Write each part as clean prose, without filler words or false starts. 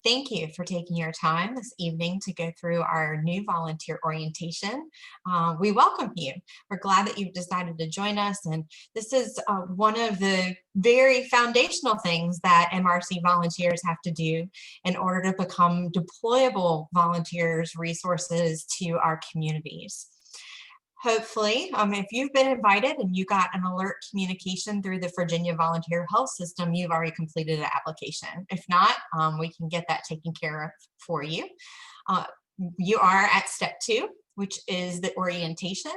Thank you for taking your time this evening to go through our new volunteer orientation. We welcome you. We're glad that you've decided to join us, and this is one of the very foundational things that MRC volunteers have to do in order to become deployable volunteers, resources to our communities. Hopefully, if you've been invited and you got an alert communication through the Virginia Volunteer Health System, you've already completed an application. If not, we can get that taken care of for you. You are at step 2, which is the orientation.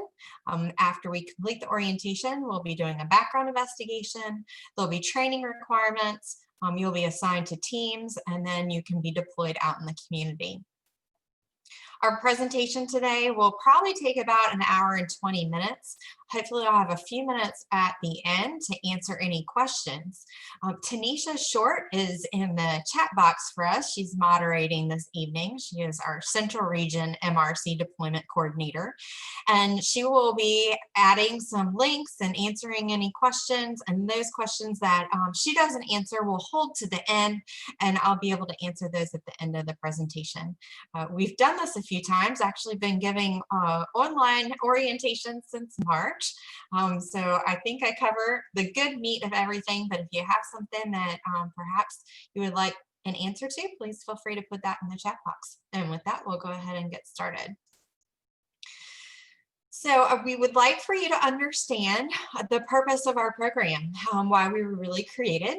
After we complete the orientation, we'll be doing a background investigation. There'll be training requirements. You'll be assigned to teams, and then you can be deployed out in the community. Our presentation today will probably take about an hour and 20 minutes. Hopefully I'll have a few minutes at the end to answer any questions. Tanisha Short is in the chat box for us. She's moderating this evening. She is our Central Region MRC Deployment Coordinator, and she will be adding some links and answering any questions, and those questions that she doesn't answer will hold to the end, and I'll be able to answer those at the end of the presentation. We've done this a few times, actually been giving online orientation since March. So I think I cover the good meat of everything, but if you have something that perhaps you would like an answer to, please feel free to put that in the chat box. And with that, we'll go ahead and get started. So we would like for you to understand the purpose of our program, why we were really created.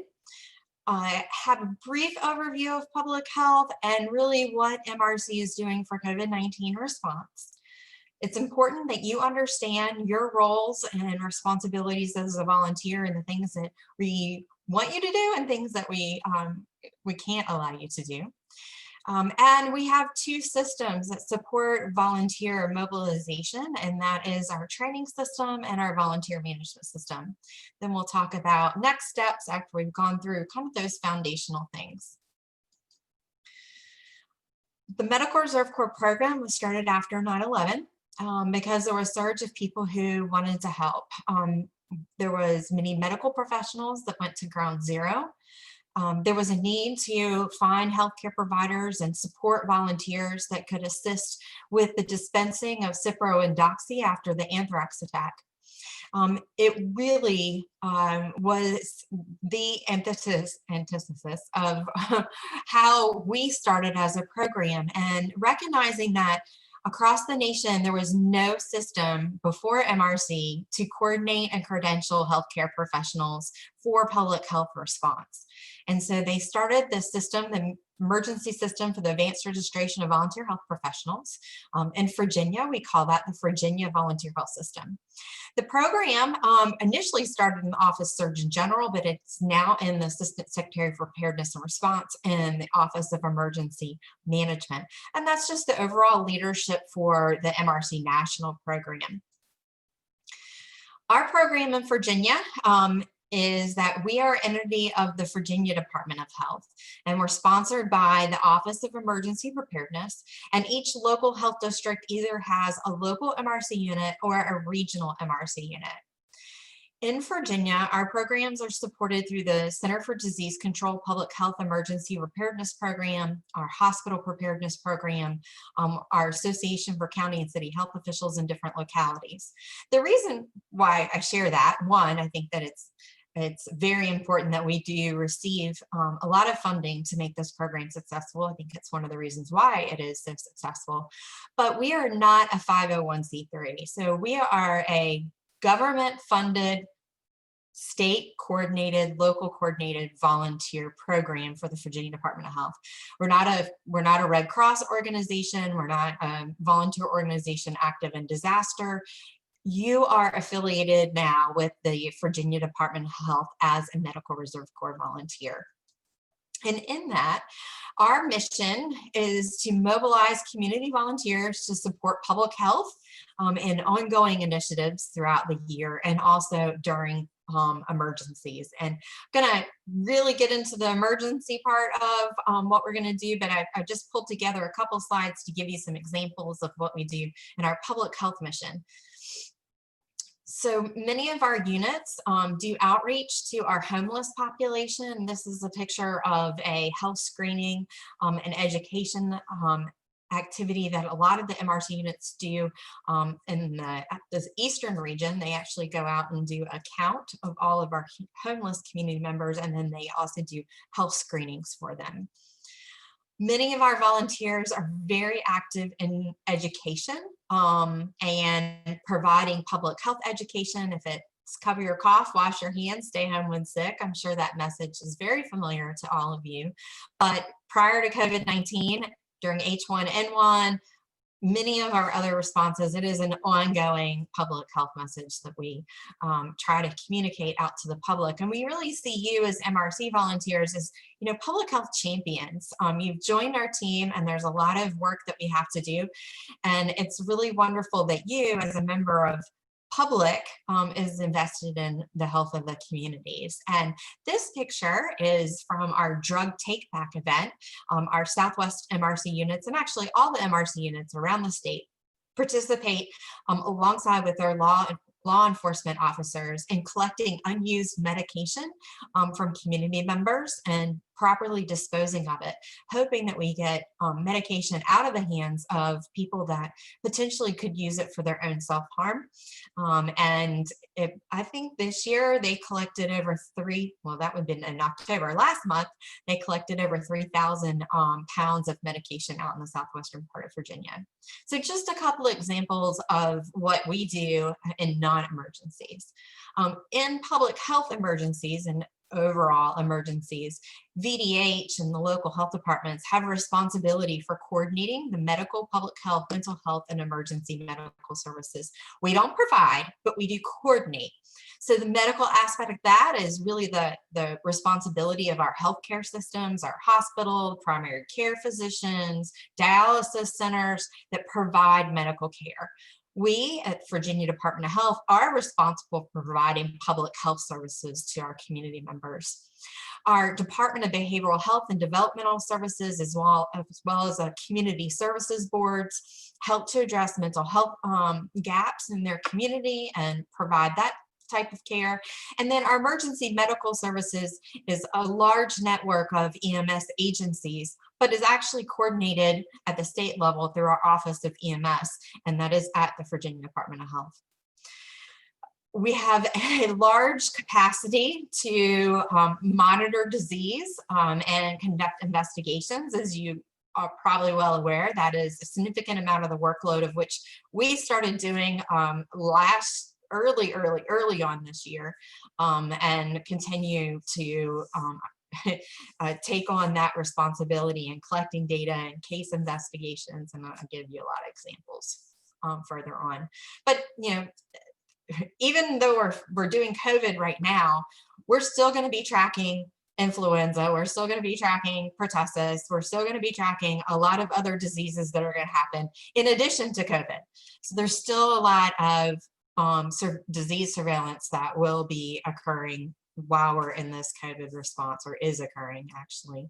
Have a brief overview of public health and really what MRC is doing for COVID-19 response. It's important that you understand your roles and responsibilities as a volunteer and the things that we want you to do and things that we can't allow you to do. And we have 2 systems that support volunteer mobilization, and that is our training system and our volunteer management system. Then we'll talk about next steps after we've gone through kind of those foundational things. The Medical Reserve Corps program was started after 9/11 because there was a surge of people who wanted to help. There was many medical professionals that went to ground zero. There was a need to find healthcare providers and support volunteers that could assist with the dispensing of Cipro and Doxy after the anthrax attack. It really was the antithesis of how we started as a program, and recognizing that across the nation, there was no system before MRC to coordinate and credential healthcare professionals for public health response. And so they started this system, the emergency system for the advanced registration of volunteer health professionals. In Virginia, we call that the Virginia Volunteer Health System. The program initially started in the Office of Surgeon General, but it's now in the Assistant Secretary for Preparedness and Response in the Office of Emergency Management. And that's just the overall leadership for the MRC National Program. Our program in Virginia is that we are an entity of the Virginia Department of Health, and we're sponsored by the Office of Emergency Preparedness, and each local health district either has a local MRC unit or a regional MRC unit. In Virginia, our programs are supported through the Center for Disease Control Public Health Emergency Preparedness Program, our Hospital Preparedness Program, our Association for County and City Health Officials in different localities. The reason why I share that, one, I think that it's very important that we do receive a lot of funding to make this program successful. I think it's one of the reasons why it is so successful. But we are not a 501c3. So we are a government-funded, state-coordinated, local-coordinated volunteer program for the Virginia Department of Health. We're not a Red Cross organization. We're not a volunteer organization active in disaster. You are affiliated now with the Virginia Department of Health as a Medical Reserve Corps volunteer. And in that, our mission is to mobilize community volunteers to support public health and ongoing initiatives throughout the year, and also during emergencies. And I'm going to really get into the emergency part of what we're going to do, but I just pulled together a couple slides to give you some examples of what we do in our public health mission. So many of our units do outreach to our homeless population. This is a picture of a health screening and education activity that a lot of the MRC units do in the eastern region. They actually go out and do a count of all of our homeless community members, and then they also do health screenings for them. Many of our volunteers are very active in education and providing public health education. If it's cover your cough, wash your hands, stay home when sick, I'm sure that message is very familiar to all of you. But prior to COVID-19, during H1N1, many of our other responses, it is an ongoing public health message that we try to communicate out to the public. And we really see you as MRC volunteers as, public health champions. You've joined our team, and there's a lot of work that we have to do. And it's really wonderful that you, as a member of public, is invested in the health of the communities. And this picture is from our drug take back event. Our Southwest MRC units, and actually all the MRC units around the state, participate alongside with their law enforcement officers in collecting unused medication from community members and properly disposing of it, hoping that we get medication out of the hands of people that potentially could use it for their own self-harm. I think this year they collected over that would have been in October, last month, they collected over 3,000 pounds of medication out in the southwestern part of Virginia. So just a couple of examples of what we do in non-emergencies. In public health emergencies and overall emergencies, VDH and the local health departments have a responsibility for coordinating the medical, public health, mental health, and emergency medical services. We don't provide, but we do coordinate. So the medical aspect of that is really the responsibility of our healthcare systems, our hospital, primary care physicians, dialysis centers that provide medical care. We at Virginia Department of Health are responsible for providing public health services to our community members. Our Department of Behavioral Health and Developmental Services, as well as community services boards, help to address mental health gaps in their community and provide that type of care. And then our emergency medical services is a large network of EMS agencies, but is actually coordinated at the state level through our Office of EMS, and that is at the Virginia Department of Health. We have a large capacity to monitor disease and conduct investigations. As you are probably well aware, that is a significant amount of the workload of which we started doing early on this year, and continue to take on that responsibility in collecting data and case investigations, and I'll give you a lot of examples further on. But even though we're doing COVID right now, we're still going to be tracking influenza, we're still going to be tracking pertussis, we're still going to be tracking a lot of other diseases that are going to happen in addition to COVID. So there's still a lot of disease surveillance that will be occurring while we're in this COVID response, or is occurring actually.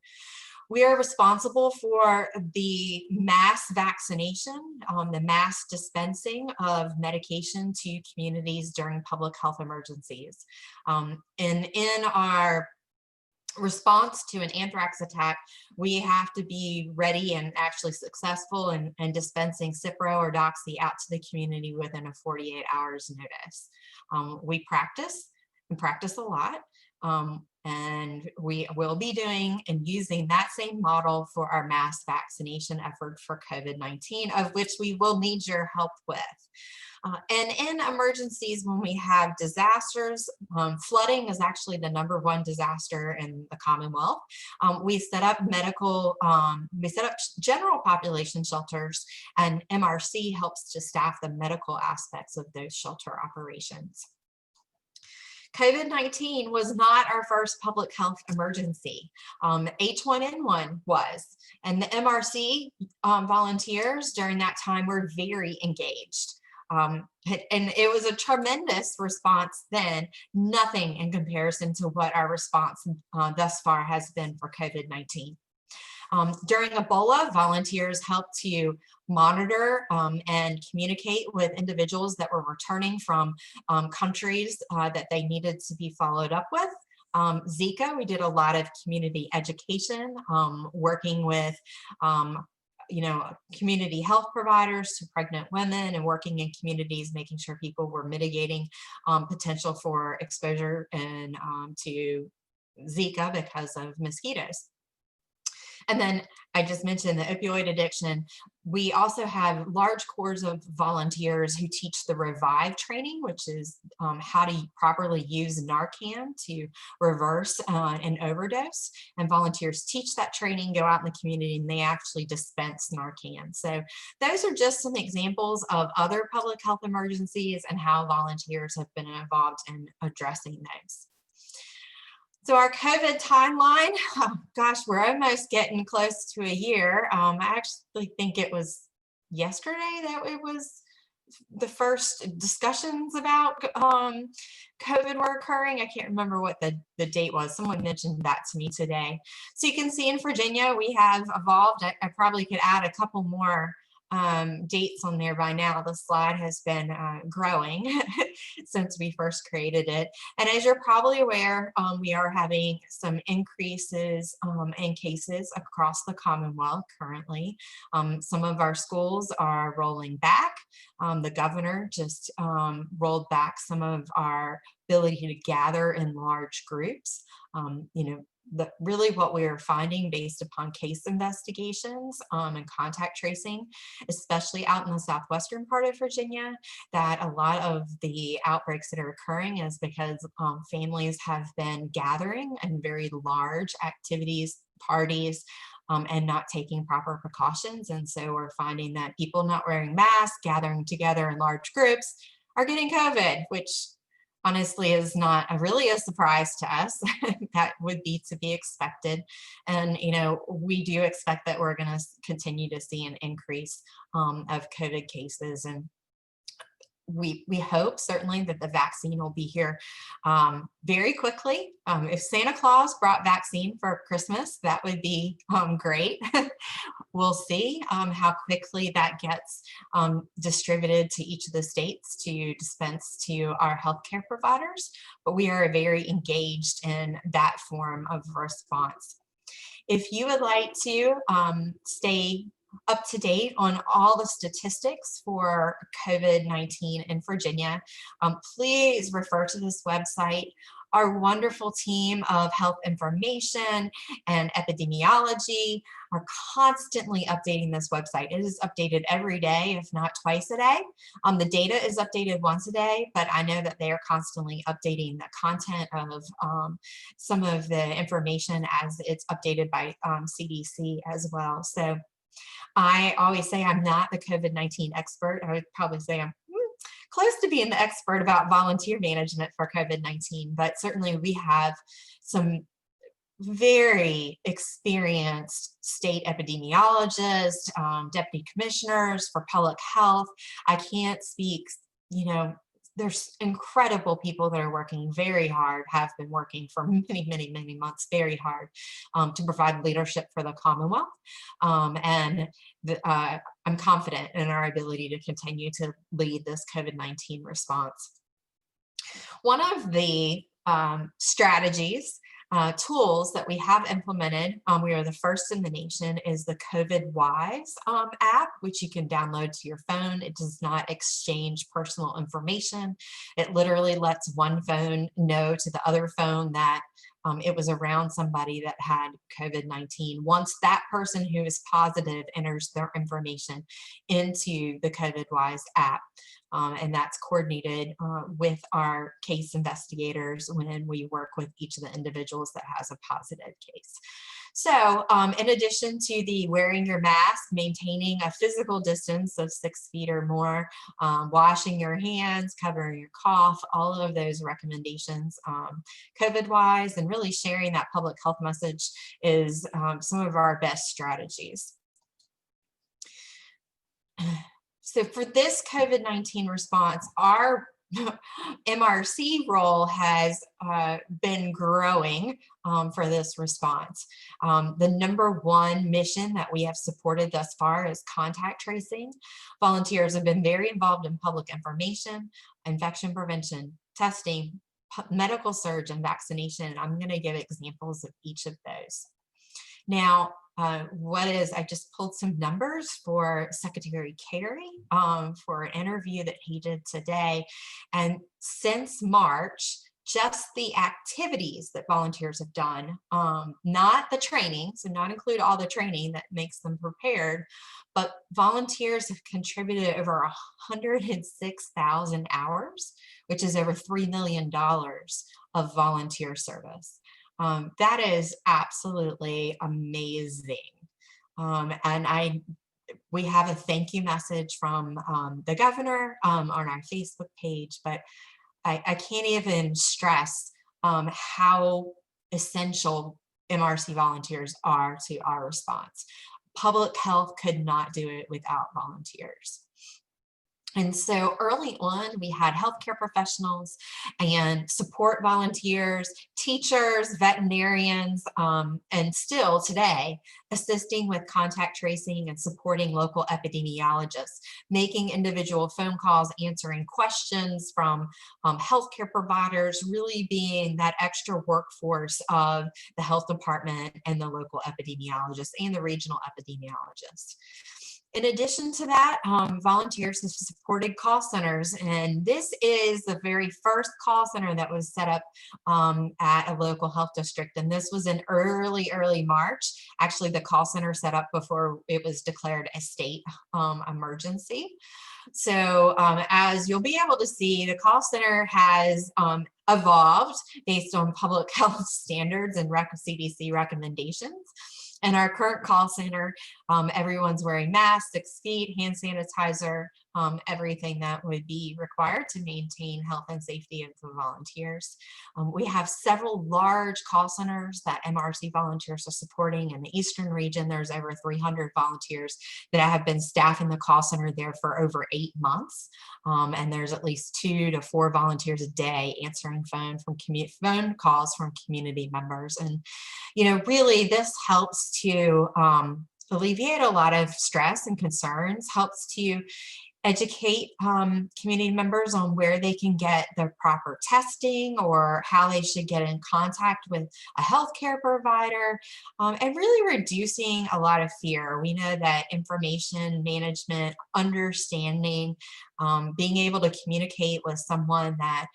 We are responsible for the mass vaccination, the mass dispensing of medication to communities during public health emergencies. And in our response to an anthrax attack, we have to be ready and actually successful in dispensing Cipro or Doxy out to the community within a 48 hours notice. We practice a lot, and we will be doing and using that same model for our mass vaccination effort for COVID-19, of which we will need your help with. And in emergencies, when we have disasters, flooding is actually the #1 disaster in the Commonwealth. We set up general population shelters, and MRC helps to staff the medical aspects of those shelter operations. COVID-19 was not our first public health emergency. H1N1 was, and the MRC volunteers during that time were very engaged. And it was a tremendous response then, nothing in comparison to what our response thus far has been for COVID-19. During Ebola, volunteers helped to monitor and communicate with individuals that were returning from countries that they needed to be followed up with. Zika, we did a lot of community education, working with community health providers to pregnant women and working in communities, making sure people were mitigating potential for exposure and to Zika because of mosquitoes. And then I just mentioned the opioid addiction. We also have large corps of volunteers who teach the REVIVE training, which is how to properly use Narcan to reverse an overdose. And volunteers teach that training, go out in the community, and they actually dispense Narcan. So those are just some examples of other public health emergencies and how volunteers have been involved in addressing those. So our COVID timeline, oh gosh, we're almost getting close to a year. I actually think it was yesterday that it was the first discussions about COVID were occurring. I can't remember what the date was. Someone mentioned that to me today. So you can see in Virginia, we have evolved. I probably could add a couple more dates on there by now. The slide has been growing since we first created it. And as you're probably aware, we are having some increases in cases across the Commonwealth currently. Some of our schools are rolling back. The governor just rolled back some of our ability to gather in large groups. Really what we are finding based upon case investigations and contact tracing, especially out in the southwestern part of Virginia, that a lot of the outbreaks that are occurring is because families have been gathering in very large activities, parties, and not taking proper precautions. And so we're finding that people not wearing masks, gathering together in large groups, are getting COVID, which honestly is not really a surprise to us. That would be to be expected. And, we do expect that we're going to continue to see an increase of COVID cases. And we hope certainly that the vaccine will be here very quickly. If Santa Claus brought vaccine for Christmas, that would be great. We'll see how quickly that gets distributed to each of the states to dispense to our healthcare providers, but we are very engaged in that form of response. If you would like to stay up to date on all the statistics for COVID-19 in Virginia, please refer to this website. Our wonderful team of health information and epidemiology are constantly updating this website. It is updated every day, if not twice a day. The data is updated once a day, but I know that they are constantly updating the content of some of the information as it's updated by CDC as well. So I always say I'm not the COVID-19 expert. I would probably say I'm close to being the expert about volunteer management for COVID-19, but certainly we have some very experienced state epidemiologists, deputy commissioners for public health. I can't speak, there's incredible people that are working very hard, have been working for many, many, many months very hard to provide leadership for the Commonwealth. And I'm confident in our ability to continue to lead this COVID-19 response. One of the strategies, tools that we have implemented, we are the first in the nation, is the COVID Wise app, which you can download to your phone. It does not exchange personal information. It literally lets one phone know to the other phone that it was around somebody that had COVID-19. Once that person who is positive enters their information into the COVID Wise app, and that's coordinated with our case investigators when we work with each of the individuals that has a positive case. So in addition to the wearing your mask, maintaining a physical distance of 6 feet or more, washing your hands, covering your cough, all of those recommendations COVID-wise, and really sharing that public health message is some of our best strategies. So for this COVID-19 response, our MRC role has been growing for this response. The #1 mission that we have supported thus far is contact tracing. Volunteers have been very involved in public information, infection prevention, testing, medical surge, and vaccination. And I'm going to give examples of each of those. Now, I just pulled some numbers for Secretary Carey for an interview that he did today. And since March, just the activities that volunteers have done, not the training, so not include all the training that makes them prepared, but volunteers have contributed over 106,000 hours, which is over $3 million of volunteer service. That is absolutely amazing. And we have a thank you message from the governor on our Facebook page, but I can't even stress how essential MRC volunteers are to our response. Public health could not do it without volunteers. And so early on, we had healthcare professionals and support volunteers, teachers, veterinarians, and still today, assisting with contact tracing and supporting local epidemiologists, making individual phone calls, answering questions from healthcare providers, really being that extra workforce of the health department and the local epidemiologists and the regional epidemiologists. In addition to that, volunteers have supported call centers, and this is the very first call center that was set up at a local health district, and this was in early March. Actually, the call center set up before it was declared a state emergency. So as you'll be able to see, the call center has evolved based on public health standards and CDC recommendations. And our current call center, everyone's wearing masks, 6 feet, hand sanitizer, everything that would be required to maintain health and safety of the volunteers. We have several large call centers that MRC volunteers are supporting. In the Eastern region, there's over 300 volunteers that have been staffing the call center there for over 8 months. And there's at least 2 to 4 volunteers a day answering phone calls from community members. And, really this helps to alleviate a lot of stress and concerns, helps to educate community members on where they can get the proper testing or how they should get in contact with a healthcare provider, and really reducing a lot of fear. We know that information management, understanding, being able to communicate with someone that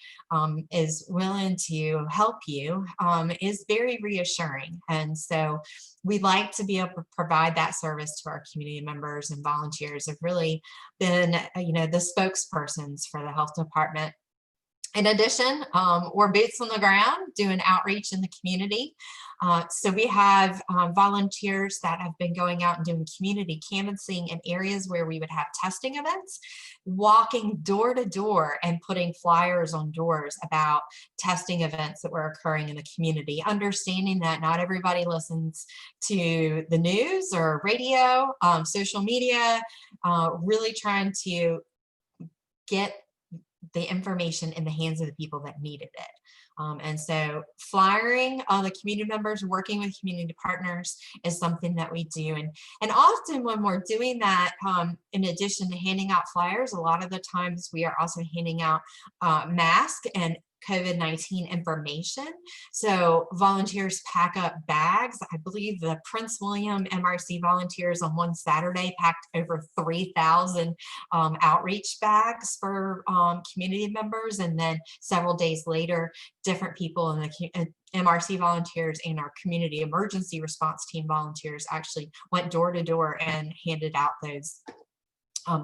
is willing to help you is very reassuring. And so we'd like to be able to provide that service to our community members, and volunteers have really been, the spokespersons for the health department. In addition, we're boots on the ground doing outreach in the community. So we have volunteers that have been going out and doing community canvassing in areas where we would have testing events, walking door to door and putting flyers on doors about testing events that were occurring in the community, understanding that not everybody listens to the news or radio, social media, really trying to get the information in the hands of the people that needed it. And so flyering the community members, working with community partners is something that we do. And often when we're doing that, in addition to handing out flyers, a lot of the times we are also handing out masks and COVID-19 information. So volunteers pack up bags. I believe the Prince William MRC volunteers on one Saturday packed over 3,000 outreach bags for community members. And then several days later, different people in the MRC volunteers and our community emergency response team volunteers actually went door to door and handed out those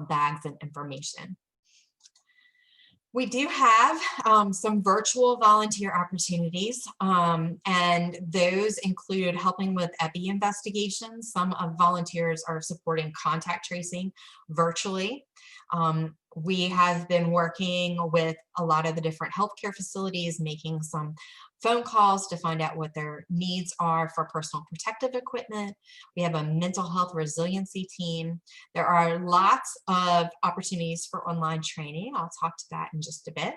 bags and information. We do have some virtual volunteer opportunities, and those include helping with epi investigations. Some volunteers are supporting contact tracing virtually. We have been working with a lot of the different healthcare facilities, making some phone calls to find out what their needs are for personal protective equipment. We have a mental health resiliency team. There are lots of opportunities for online training. I'll talk to that in just a bit.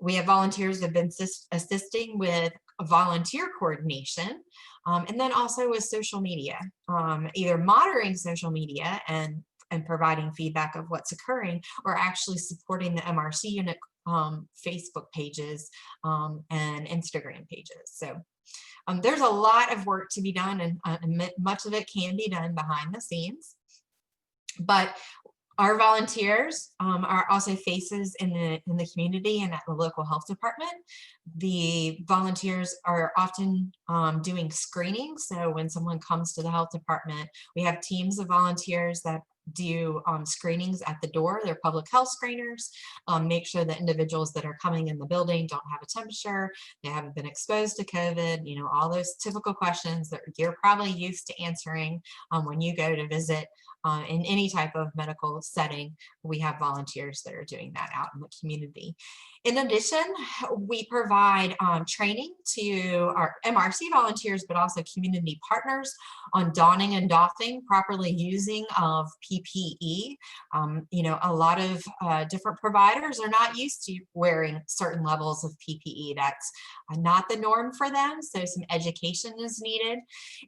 We have volunteers that have been assisting with volunteer coordination, and then also with social media, either monitoring social media and providing feedback of what's occurring, or actually supporting the MRC unit Facebook pages and Instagram pages. So there's a lot of work to be done, and much of it can be done behind the scenes. But our volunteers are also faces in the community and at the local health department. The volunteers are often doing screening. So when someone comes to the health department, we have teams of volunteers that do screenings at the door. They're public health screeners, make sure that individuals that are coming in the building don't have a temperature, they haven't been exposed to COVID, you know, all those typical questions that you're probably used to answering when you go to visit in any type of medical setting. We have volunteers that are doing that out in the community. In addition, we provide training to our MRC volunteers, but also community partners on donning and doffing, properly using of PPE. You know, a lot of different providers are not used to wearing certain levels of PPE. That's not the norm for them, so some education is needed.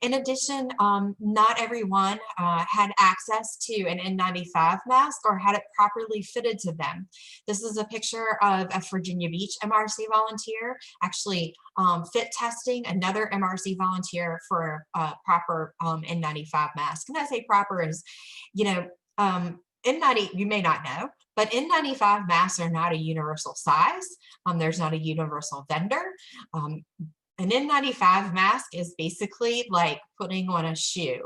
In addition, not everyone had access to an N95 mask or had it properly fitted to them. This is a picture of a Virginia Beach MRC volunteer actually fit testing another MRC volunteer for a proper N95 mask. And I say proper is, you know, N90, you may not know, but N95 masks are not a universal size. There's not a universal vendor. An N95 mask is basically like putting on a shoe.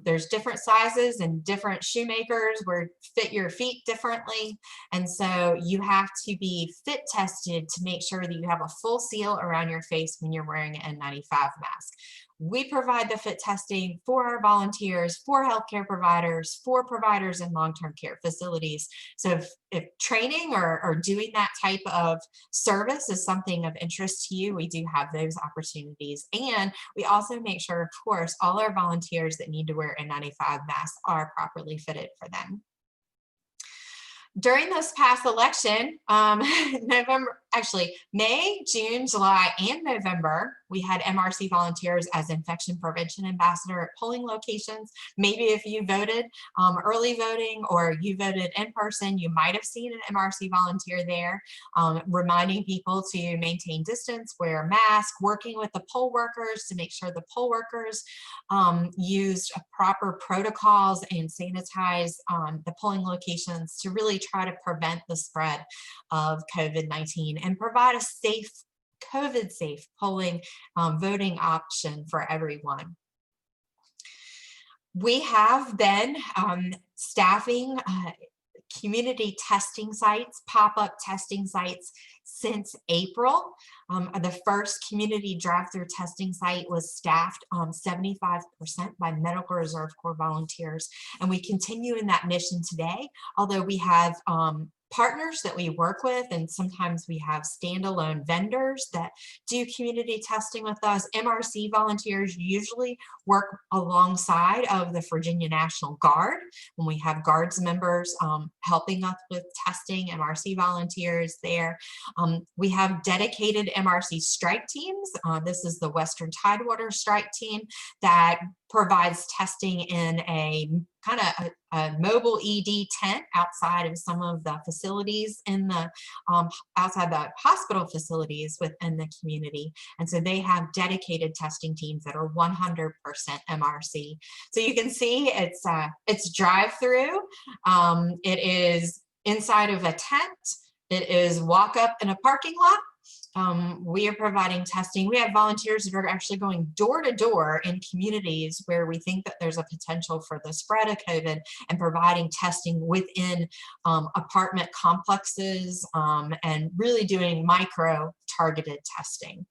There's different sizes and different shoemakers where fit your feet differently. And so you have to be fit tested to make sure that you have a full seal around your face when you're wearing an N95 mask. We provide the fit testing for our volunteers, for healthcare providers, for providers in long-term care facilities. So if training or doing that type of service is something of interest to you, we do have those opportunities. And we also make sure, of course, all our volunteers that need to wear N95 masks are properly fitted for them. During this past election, May, June, July, and November, we had MRC volunteers as infection prevention ambassador at polling locations. Maybe if you voted early voting or you voted in person, you might have seen an MRC volunteer there, reminding people to maintain distance, wear a mask, working with the poll workers to make sure the poll workers used proper protocols and sanitize the polling locations to really try to prevent the spread of COVID-19 and provide a safe, COVID-safe polling voting option for everyone. We have been staffing community testing sites, pop-up testing sites since April. The first community drive-through testing site was staffed 75% by Medical Reserve Corps volunteers, and we continue in that mission today, although we have partners that we work with, and sometimes we have standalone vendors that do community testing with us. MRC volunteers usually work alongside of the Virginia National Guard. When we have Guards members helping us with testing, MRC volunteers there. We have dedicated MRC strike teams. This is the Western Tidewater strike team that provides testing in a kind of a mobile ED tent outside of some of the facilities in the outside the hospital facilities within the community. And so they have dedicated testing teams that are 100% MRC. So you can see it's drive-through. It is inside of a tent. It is walk up in a parking lot. We are providing testing. We have volunteers that are actually going door to door in communities where we think that there's a potential for the spread of COVID and providing testing within apartment complexes and really doing micro targeted testing.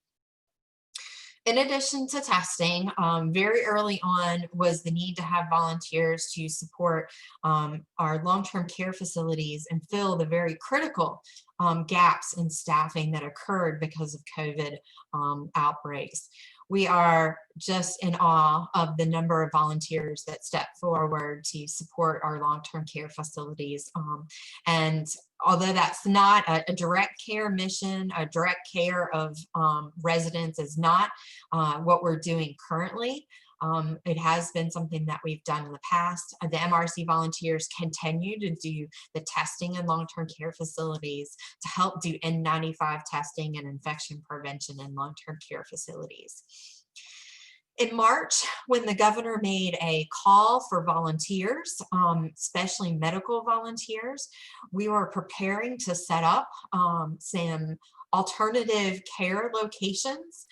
In addition to testing, very early on was the need to have volunteers to support our long-term care facilities and fill the very critical gaps in staffing that occurred because of COVID outbreaks. We are just in awe of the number of volunteers that step forward to support our long-term care facilities. And although that's not a direct care mission, a direct care of residents is not what we're doing currently. It has been something that we've done in the past. The MRC volunteers continue to do the testing in long-term care facilities to help do N95 testing and infection prevention in long-term care facilities. In March, when the governor made a call for volunteers, especially medical volunteers, we were preparing to set up some alternative care locations,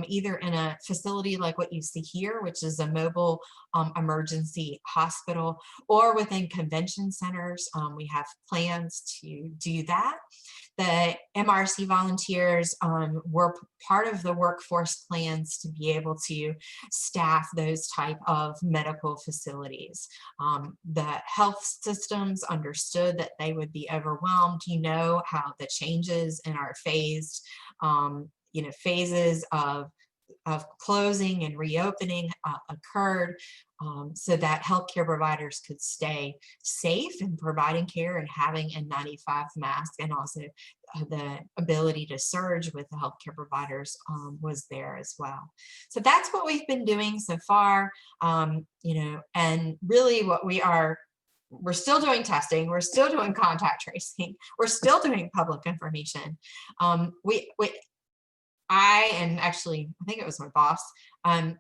either in a facility like what you see here, which is a mobile emergency hospital, or within convention centers. We have plans to do that. The MRC volunteers were part of the workforce plans to be able to staff those type of medical facilities. The health systems understood that they would be overwhelmed. You know how the changes in our phased, phases of closing and reopening occurred, so that healthcare providers could stay safe in providing care and having a N95 mask, and also the ability to surge with the healthcare providers was there as well. So that's what we've been doing so far, and really what we're still doing testing, we're still doing contact tracing, we're still doing public information. I think it was my boss,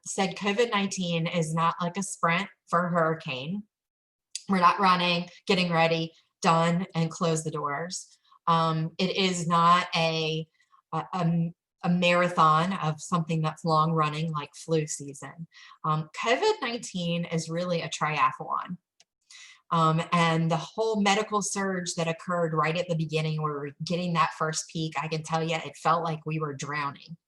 said COVID-19 is not like a sprint for a hurricane. We're not running, getting ready, done, and close the doors. It is not a marathon of something that's long running like flu season. COVID-19 is really a triathlon. And the whole medical surge that occurred right at the beginning, where we were getting that first peak, I can tell you, it felt like we were drowning.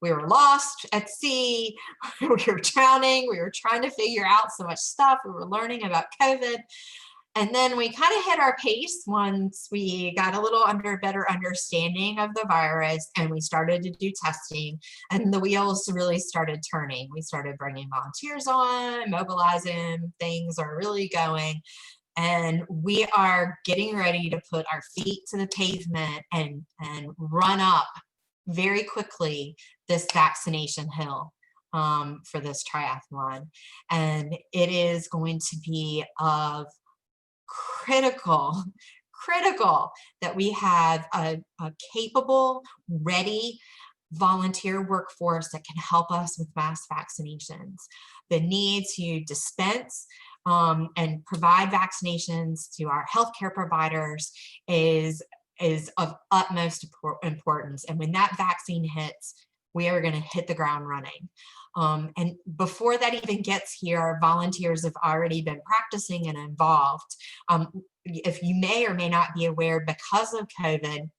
We were lost at sea, we were drowning, we were trying to figure out so much stuff, we were learning about COVID. And then we kind of hit our pace once we got a little better understanding of the virus, and we started to do testing, and the wheels really started turning. We started bringing volunteers on, mobilizing, things are really going. And we are getting ready to put our feet to the pavement and run up very quickly this vaccination hill for this triathlon. And it is going to be of critical that we have a capable, ready volunteer workforce that can help us with mass vaccinations. The need to dispense and provide vaccinations to our healthcare providers is of utmost importance. And when that vaccine hits, we are going to hit the ground running. And before that even gets here, volunteers have already been practicing and involved. If you may or may not be aware, because of COVID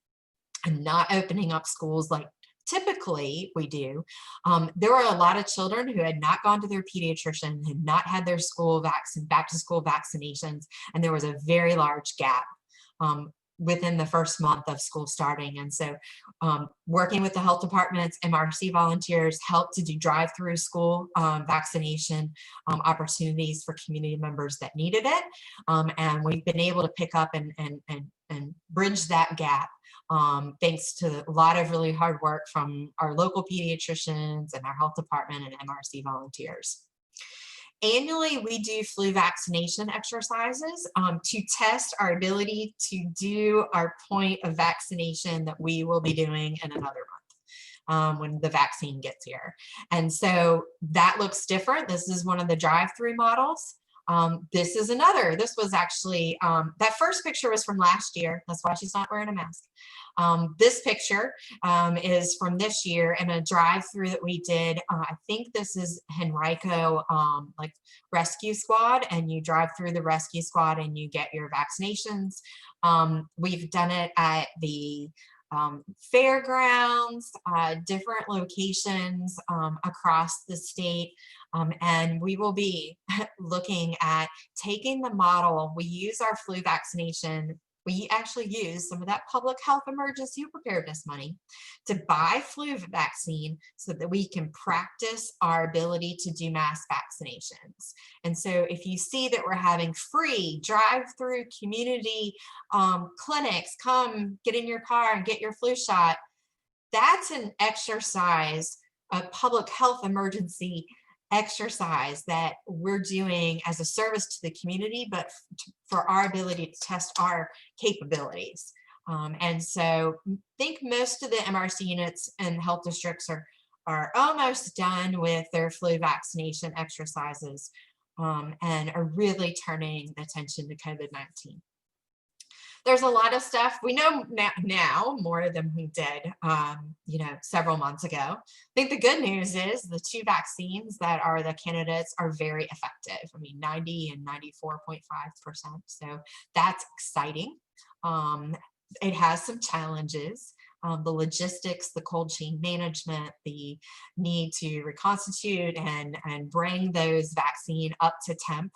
and not opening up schools like typically we do, there were a lot of children who had not gone to their pediatrician, had not had their back to school vaccinations, and there was a very large gap within the first month of school starting. And so working with the health departments, MRC volunteers helped to do drive-through school vaccination opportunities for community members that needed it. And we've been able to pick up and bridge that gap thanks to a lot of really hard work from our local pediatricians and our health department and MRC volunteers. Annually, we do flu vaccination exercises to test our ability to do our point of vaccination that we will be doing in another month when the vaccine gets here. And so that looks different. This is one of the drive-through models. This is another. This was actually, that first picture was from last year. That's why she's not wearing a mask. This picture is from this year in a drive-through that we did. I think this is Henrico like rescue squad, and you drive through the rescue squad and you get your vaccinations. We've done it at the fairgrounds, different locations across the state. And we will be looking at taking the model. We use our flu vaccination we actually use some of that public health emergency preparedness money to buy flu vaccine so that we can practice our ability to do mass vaccinations. And so if you see that we're having free drive-through community clinics, come get in your car and get your flu shot, that's an exercise, a public health emergency exercise that we're doing as a service to the community, but for our ability to test our capabilities. And so I think most of the MRC units and health districts are almost done with their flu vaccination exercises and are really turning attention to COVID-19. There's a lot of stuff we know now more than we did, several months ago. I think the good news is the 2 vaccines that are the candidates are very effective. I mean, 90 and 94.5%. So that's exciting. It has some challenges. The logistics, the cold chain management, the need to reconstitute and bring those vaccine up to temp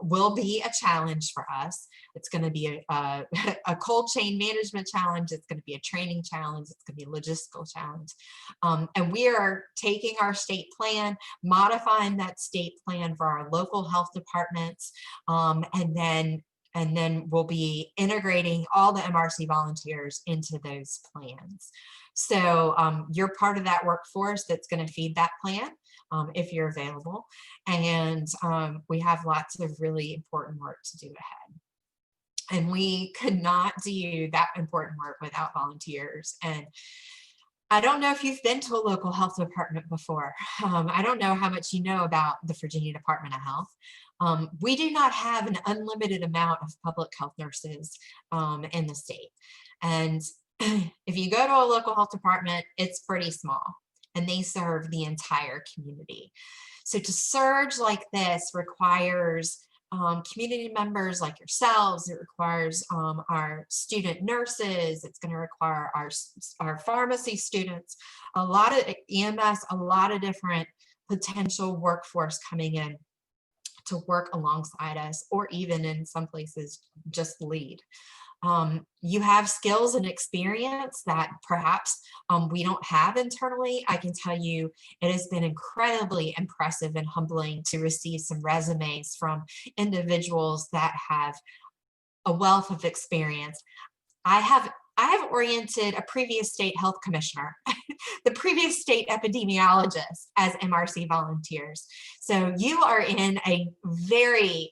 will be a challenge for us. It's going to be a cold chain management challenge. It's going to be a training challenge. It's going to be a logistical challenge. And we are taking our state plan, modifying that state plan for our local health departments, and then we'll be integrating all the MRC volunteers into those plans. So you're part of that workforce that's going to feed that plan if you're available. And we have lots of really important work to do ahead. And we could not do that important work without volunteers. And I don't know if you've been to a local health department before. I don't know how much you know about the Virginia Department of Health. We do not have an unlimited amount of public health nurses in the state. And if you go to a local health department, it's pretty small and they serve the entire community. So to surge like this requires community members like yourselves. It requires our student nurses. It's going to require our pharmacy students, a lot of EMS, a lot of different potential workforce coming in to work alongside us, or even in some places just lead. You have skills and experience that perhaps we don't have internally. I can tell you it has been incredibly impressive and humbling to receive some resumes from individuals that have a wealth of experience. I have oriented a previous state health commissioner, the previous state epidemiologist as MRC volunteers. So you are in a very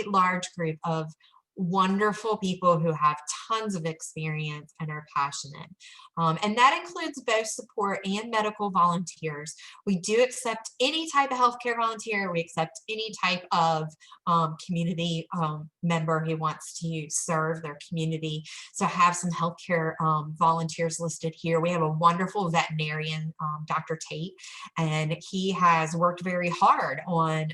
large group of wonderful people who have tons of experience and are passionate. And that includes both support and medical volunteers. We do accept any type of healthcare volunteer. We accept any type of community member who wants to serve their community. So I have some healthcare volunteers listed here. We have a wonderful veterinarian, Dr. Tate, and he has worked very hard on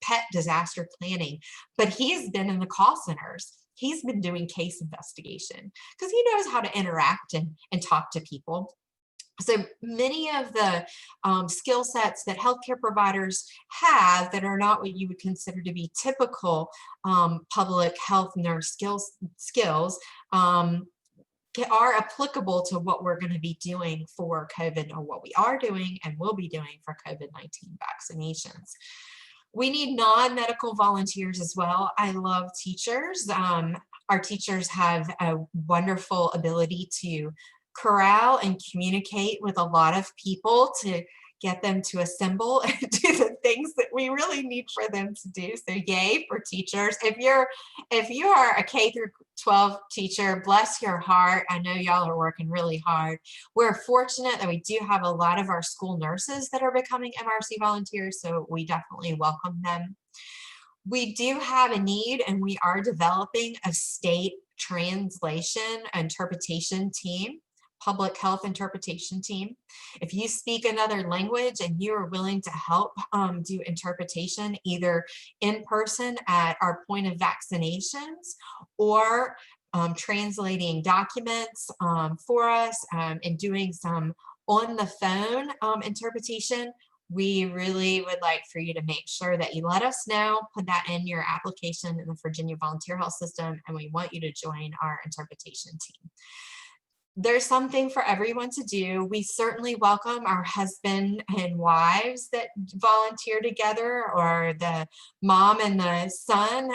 pet disaster planning, but he's been in the call centers. He's been doing case investigation because he knows how to interact and talk to people. So many of the skill sets that healthcare providers have that are not what you would consider to be typical public health nurse skills are applicable to what we're going to be doing for COVID, or what we are doing and will be doing for COVID-19 vaccinations. We need non-medical volunteers as well. I love teachers. Our teachers have a wonderful ability to corral and communicate with a lot of people to get them to assemble and do the things that we really need for them to do. So yay for teachers. If you are a K through 12 teacher, bless your heart. I know y'all are working really hard. We're fortunate that we do have a lot of our school nurses that are becoming MRC volunteers, so we definitely welcome them. We do have a need, and we are developing a state translation interpretation team, public health interpretation team. If you speak another language and you are willing to help do interpretation, either in person at our point of vaccinations, or translating documents for us and doing some on the phone interpretation, we really would like for you to make sure that you let us know, put that in your application in the Virginia Volunteer Health System, and we want you to join our interpretation team. There's something for everyone to do. We certainly welcome our husband and wives that volunteer together, or the mom and the son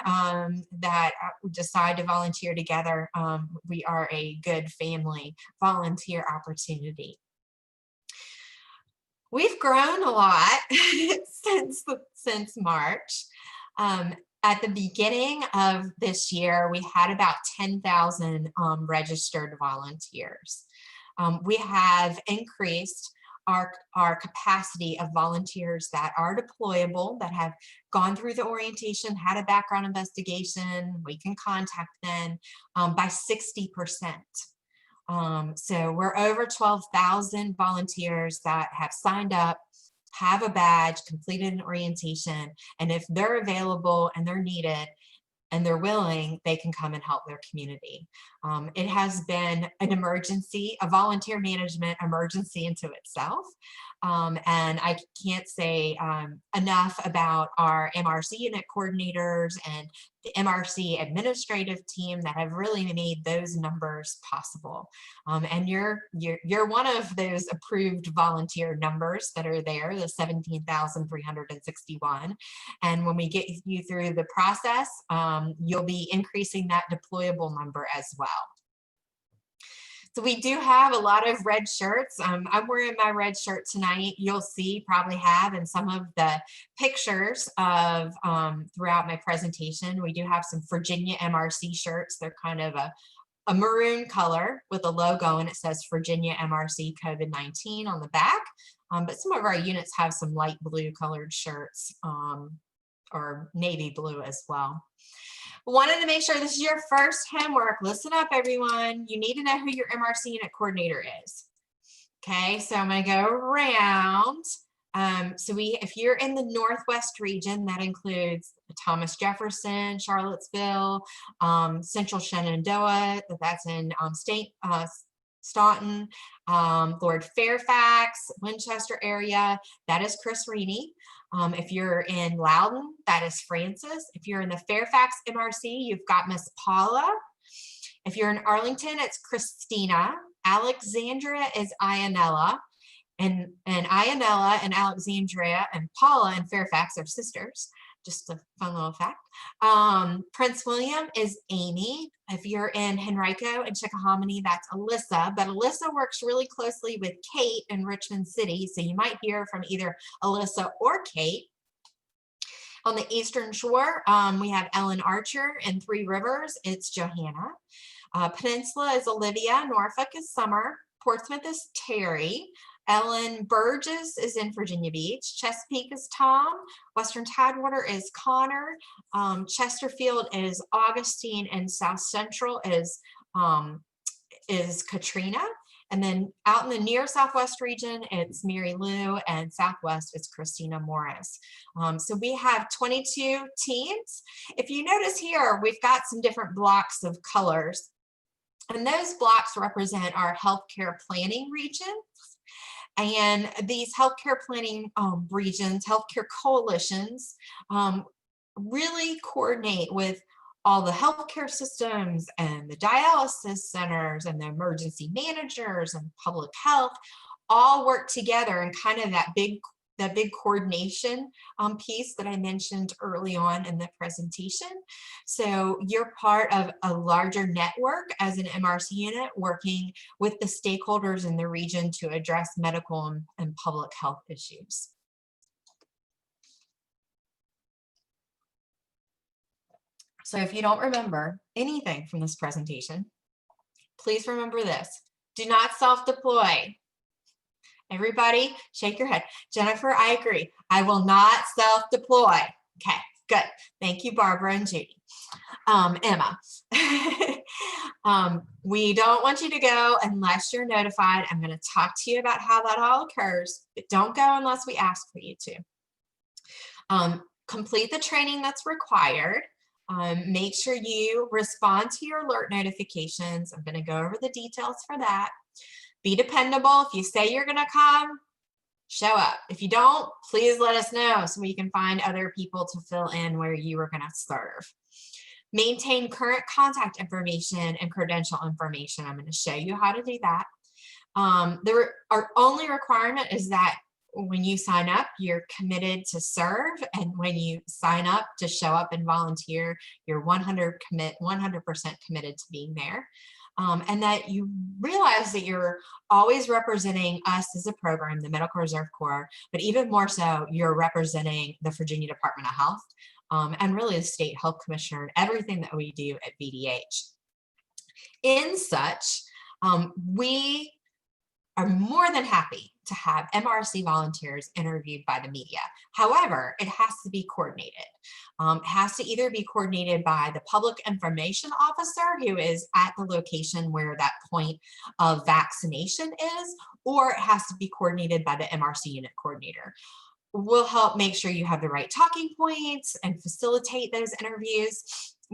that decide to volunteer together. We are a good family volunteer opportunity. We've grown a lot since March. At the beginning of this year, we had about 10,000 registered volunteers. We have increased our capacity of volunteers that are deployable, that have gone through the orientation, had a background investigation, we can contact them by 60%. So we're over 12,000 volunteers that have signed up, have a badge, completed an orientation, and if they're available and they're needed and they're willing, they can come and help their community. It has been an emergency, a volunteer management emergency into itself. And I can't say enough about our MRC unit coordinators and the MRC administrative team that have really made those numbers possible. And you're one of those approved volunteer numbers that are there, the 17,361. And when we get you through the process, you'll be increasing that deployable number as well. So we do have a lot of red shirts. I'm wearing my red shirt tonight. You'll see, probably have in some of the pictures of throughout my presentation. We do have some Virginia MRC shirts. They're kind of a maroon color with a logo, and it says Virginia MRC COVID-19 on the back. But some of our units have some light blue colored shirts or navy blue as well. Wanted to make sure this is your first homework. Listen up, everyone. You need to know who your MRC unit coordinator is. Okay, so I'm going to go around. If you're in the Northwest region, that includes Thomas Jefferson, Charlottesville, Central Shenandoah, that's in Staunton, Lord Fairfax, Winchester area, that is Chris Reaney. If you're in Loudon, that is Francis. If you're in the Fairfax MRC, you've got Miss Paula. If you're in Arlington, it's Christina. Alexandria is Ionella. And Ionella and Alexandria and Paula and Fairfax are sisters. Just a fun little fact. Prince William is Amy. If you're in Henrico and Chickahominy, that's Alyssa. But Alyssa works really closely with Kate in Richmond City, so you might hear from either Alyssa or Kate. On the Eastern Shore, we have Ellen Archer. In Three Rivers, it's Johanna. Peninsula is Olivia. Norfolk is Summer. Portsmouth is Terry. Ellen Burgess is in Virginia Beach. Chesapeake is Tom. Western Tidewater is Connor. Chesterfield is Augustine, and South Central is Katrina. And then out in the near Southwest region, it's Mary Lou, and Southwest is Christina Morris. So we have 22 teams. If you notice here, we've got some different blocks of colors, and those blocks represent our healthcare planning regions. And these healthcare planning regions, healthcare coalitions, really coordinate with all the healthcare systems and the dialysis centers and the emergency managers and public health all work together, and kind of that big coordination piece that I mentioned early on in the presentation. So you're part of a larger network as an MRC unit, working with the stakeholders in the region to address medical and public health issues. So if you don't remember anything from this presentation, please remember this: do not self-deploy. Everybody, shake your head. Jennifer, I agree. I will not self-deploy. Okay, good. Thank you, Barbara and Judy. Emma, we don't want you to go unless you're notified. I'm going to talk to you about how that all occurs, but don't go unless we ask for you to. Complete the training that's required. Make sure you respond to your alert notifications. I'm going to go over the details for that. Be dependable. If you say you're going to come, show up. If you don't, please let us know so we can find other people to fill in where you are going to serve. Maintain current contact information and credential information. I'm going to show you how to do that. Our only requirement is that when you sign up, you're committed to serve, and when you sign up to show up and volunteer, you're 100% committed to being there. And that you realize that you're always representing us as a program, the Medical Reserve Corps, but even more so, you're representing the Virginia Department of Health and really the State Health Commissioner and everything that we do at VDH. In such, we are more than happy to have MRC volunteers interviewed by the media. However, it has to be coordinated. It has to either be coordinated by the public information officer who is at the location where that point of vaccination is, or it has to be coordinated by the MRC unit coordinator. We'll help make sure you have the right talking points and facilitate those interviews.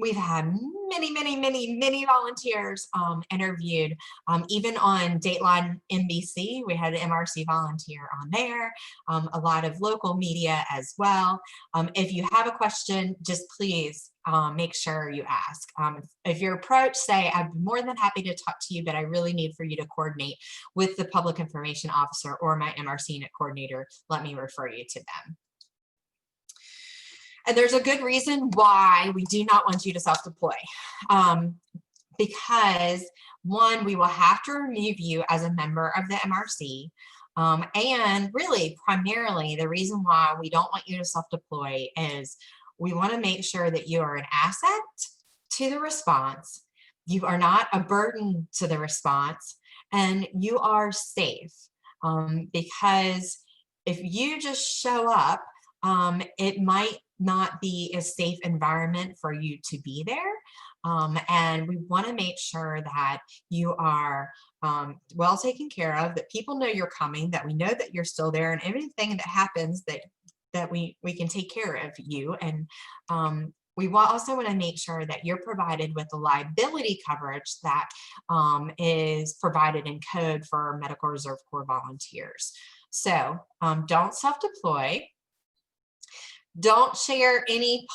We've had many volunteers interviewed, even on Dateline NBC. We had an MRC volunteer on there, a lot of local media as well. If you have a question, just please make sure you ask. If you're approached, say, I'd be more than happy to talk to you, but I really need for you to coordinate with the public information officer or my MRC unit coordinator. Let me refer you to them. And there's a good reason why we do not want you to self-deploy. Because one, we will have to remove you as a member of the MRC. And really, primarily, the reason why we don't want you to self-deploy is we want to make sure that you are an asset to the response, you are not a burden to the response, and you are safe. Because if you just show up, it might not be a safe environment for you to be there. And we want to make sure that you are well taken care of, that people know you're coming, that we know that you're still there, and everything that happens that we can take care of you. And we also want to make sure that you're provided with the liability coverage that is provided in code for Medical Reserve Corps volunteers. So don't self-deploy. Don't share any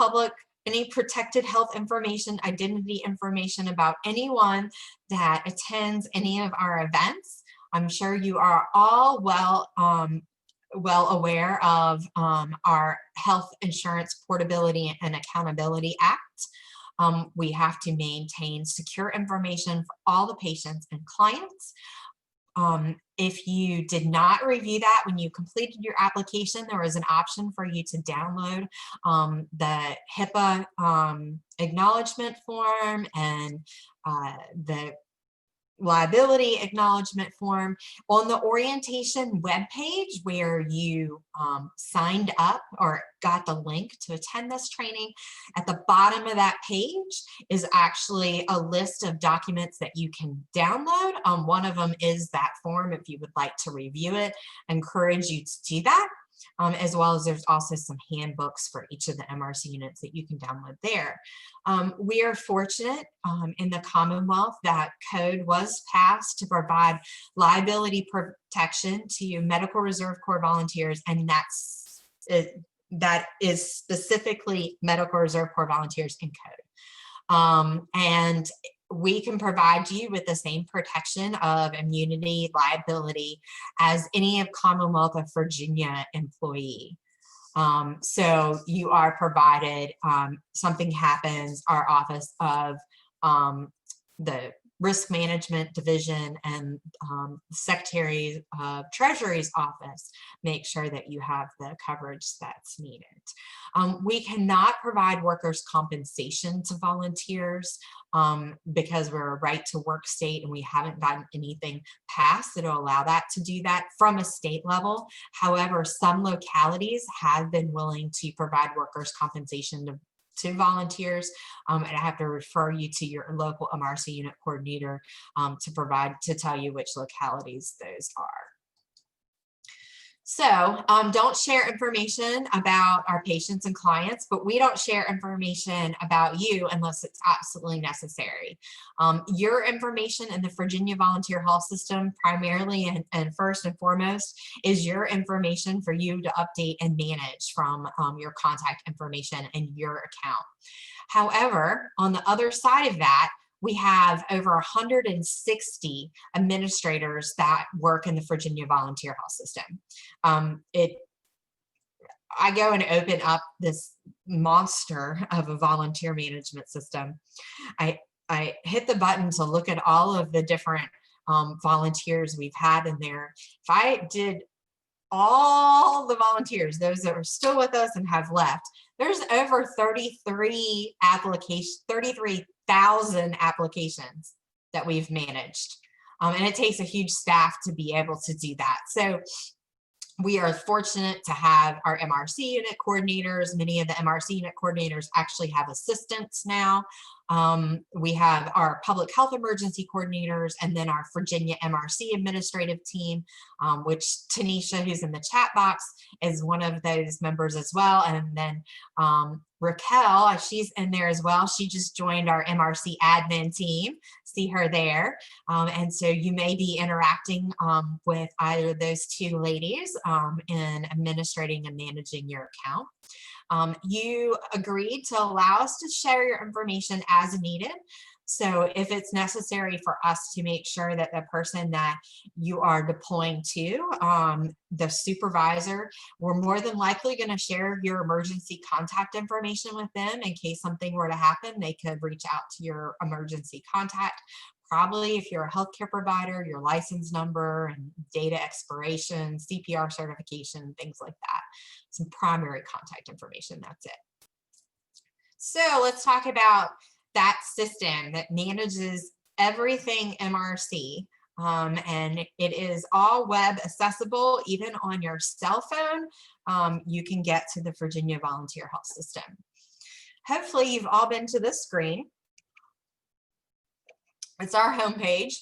protected health information, identity information about anyone that attends any of our events. I'm sure you are all well aware of our Health Insurance Portability and Accountability Act. We have to maintain secure information for all the patients and clients. If you did not review that when you completed your application, there was an option for you to download the HIPAA acknowledgement form and the liability acknowledgement form on the orientation webpage where you signed up or got the link to attend this training. At the bottom of that page is actually a list of documents that you can download. One of them is that form if you would like to review it. I encourage you to do that. As well as there's also some handbooks for each of the MRC units that you can download there. We are fortunate in the Commonwealth that code was passed to provide liability protection to Medical Reserve Corps volunteers, and that is specifically Medical Reserve Corps volunteers in code. And we can provide you with the same protection of immunity liability as any of Commonwealth of Virginia employee. So you are provided, something happens, our Office of the Risk Management Division and Secretary of Treasury's office make sure that you have the coverage that's needed. We cannot provide workers' compensation to volunteers because we're a right to work state and we haven't gotten anything passed that'll allow that to do that from a state level. However, some localities have been willing to provide workers' compensation to volunteers, and I have to refer you to your local MRC unit coordinator to tell you which localities those are. So don't share information about our patients and clients, but we don't share information about you unless it's absolutely necessary. Your information in the Virginia Volunteer Health System, primarily and first and foremost, is your information for you to update and manage from your contact information and your account. However, on the other side of that, we have over 160 administrators that work in the Virginia Volunteer Health System. I go and open up this monster of a volunteer management system. I hit the button to look at all of the different volunteers we've had in there. If I did all the volunteers, those that are still with us and have left, there's over 33,000 applications that we've managed. And it takes a huge staff to be able to do that. So we are fortunate to have our MRC unit coordinators. Many of the MRC unit coordinators actually have assistants now. We have our public health emergency coordinators, and then our Virginia MRC administrative team, which Tanisha, who's in the chat box, is one of those members as well. And then Raquel, she's in there as well. She just joined our MRC admin team. See her there. And so you may be interacting with either of those two ladies in administrating and managing your account. You agreed to allow us to share your information as needed. So if it's necessary for us to make sure that the person that you are deploying to, the supervisor, we're more than likely going to share your emergency contact information with them in case something were to happen. They could reach out to your emergency contact. Probably if you're a healthcare provider, your license number and data expiration, CPR certification, things like that. Some primary contact information, that's it. So let's talk about that system that manages everything MRC. And it is all web accessible, even on your cell phone. You can get to the Virginia Volunteer Health System. Hopefully you've all been to this screen. It's our homepage.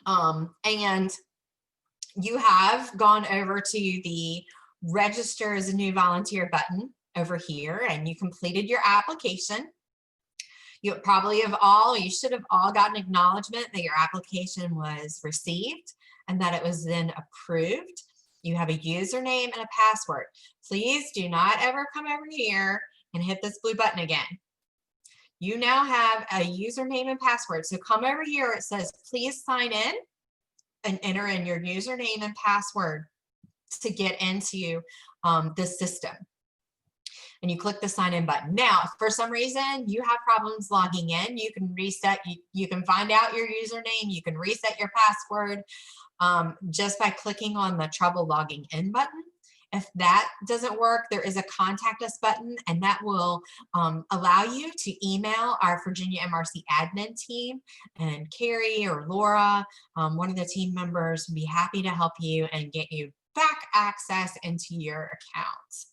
And you have gone over to the register as a new volunteer button over here, and you completed your application. You probably you should have all gotten acknowledgement that your application was received and that it was then approved. You have a username and a password. Please do not ever come over here and hit this blue button again. You now have a username and password. So come over here, it says, please sign in and enter in your username and password to get into the system. And you click the sign in button. Now, if for some reason you have problems logging in, you can reset, you can find out your username, you can reset your password just by clicking on the trouble logging in button. If that doesn't work, there is a contact us button, and that will allow you to email our Virginia MRC admin team, and Carrie or Laura, one of the team members, would be happy to help you and get you back access into your accounts.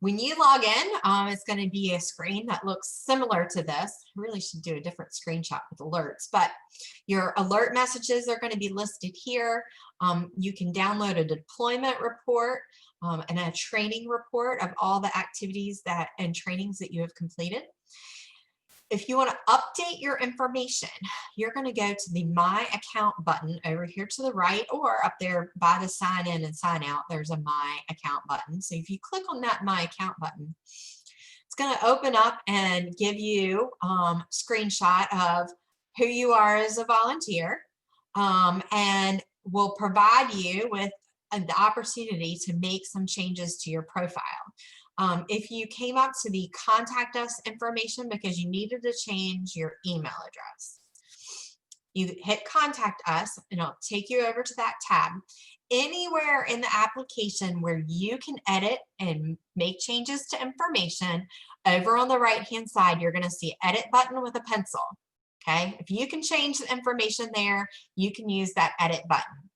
When you log in, it's going to be a screen that looks similar to this. I really should do a different screenshot with alerts, but your alert messages are going to be listed here. You can download a deployment report and a training report of all the activities and trainings that you have completed. If you want to update your information, you're going to go to the My Account button over here to the right, or up there by the sign in and sign out, there's a My Account button. So if you click on that My Account button, it's going to open up and give you a screenshot of who you are as a volunteer, and will provide you with the opportunity to make some changes to your profile. If you came up to the contact us information because you needed to change your email address, you hit contact us and it'll take you over to that tab. Anywhere in the application where you can edit and make changes to information, over on the right hand side, you're going to see edit button with a pencil. Okay, if you can change the information there, you can use that edit button.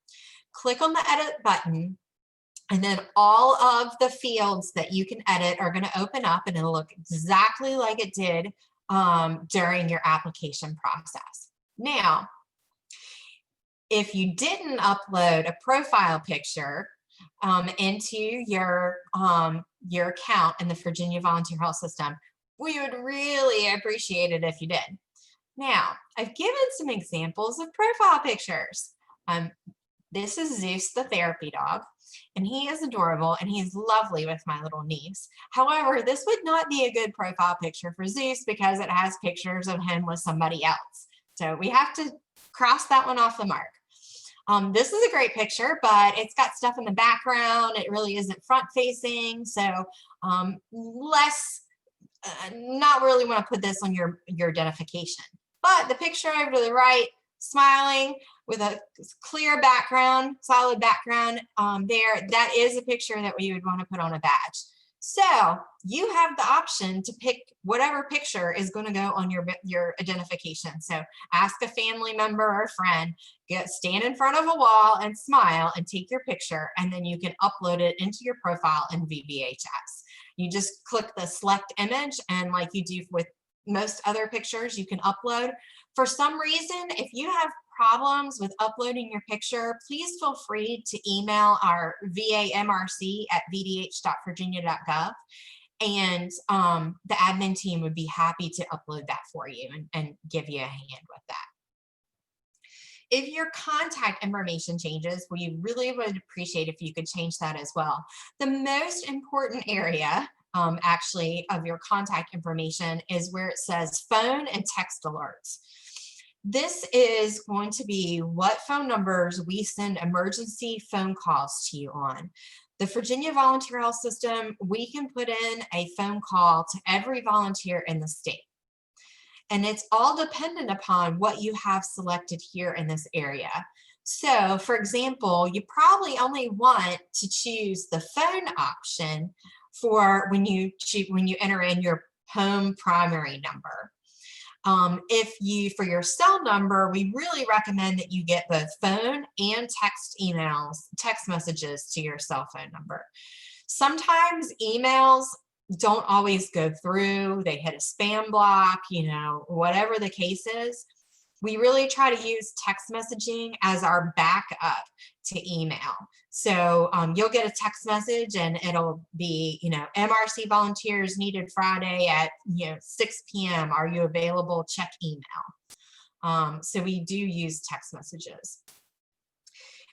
Click on the edit button, and then all of the fields that you can edit are going to open up, and it'll look exactly like it did during your application process. Now, If you didn't upload a profile picture into your account in the Virginia Volunteer Health System, we would really appreciate it if you did. Now, I've given some examples of profile pictures. This is Zeus, the therapy dog, and he is adorable and he's lovely with my little niece. However, this would not be a good profile picture for Zeus because it has pictures of him with somebody else. So we have to cross that one off the mark. This is a great picture, but it's got stuff in the background. It really isn't front facing. So not really want to put this on your identification. But the picture over to the right, smiling with a clear background, solid background there, that is a picture that we would want to put on a badge. So you have the option to pick whatever picture is going to go on your identification. So ask a family member or a friend, stand in front of a wall and smile and take your picture, and then you can upload it into your profile in VBHS. You just click the select image, and like you do with most other pictures, you can upload. For some reason, if you have problems with uploading your picture, please feel free to email our VA MRC at vdh.virginia.gov, and the admin team would be happy to upload that for you and give you a hand with that. If your contact information changes, we really would appreciate if you could change that as well. The most important area actually of your contact information is where it says phone and text alerts. This is going to be what phone numbers we send emergency phone calls to you on. The Virginia Volunteer Health System, we can put in a phone call to every volunteer in the state. And it's all dependent upon what you have selected here in this area. So for example, you probably only want to choose the phone option for when you enter in your home primary number. For your cell number, we really recommend that you get both phone and text messages to your cell phone number. Sometimes emails don't always go through, they hit a spam block, whatever the case is. We really try to use text messaging as our backup to email. So you'll get a text message and it'll be, MRC volunteers needed Friday at 6 p.m. Are you available? Check email. So we do use text messages.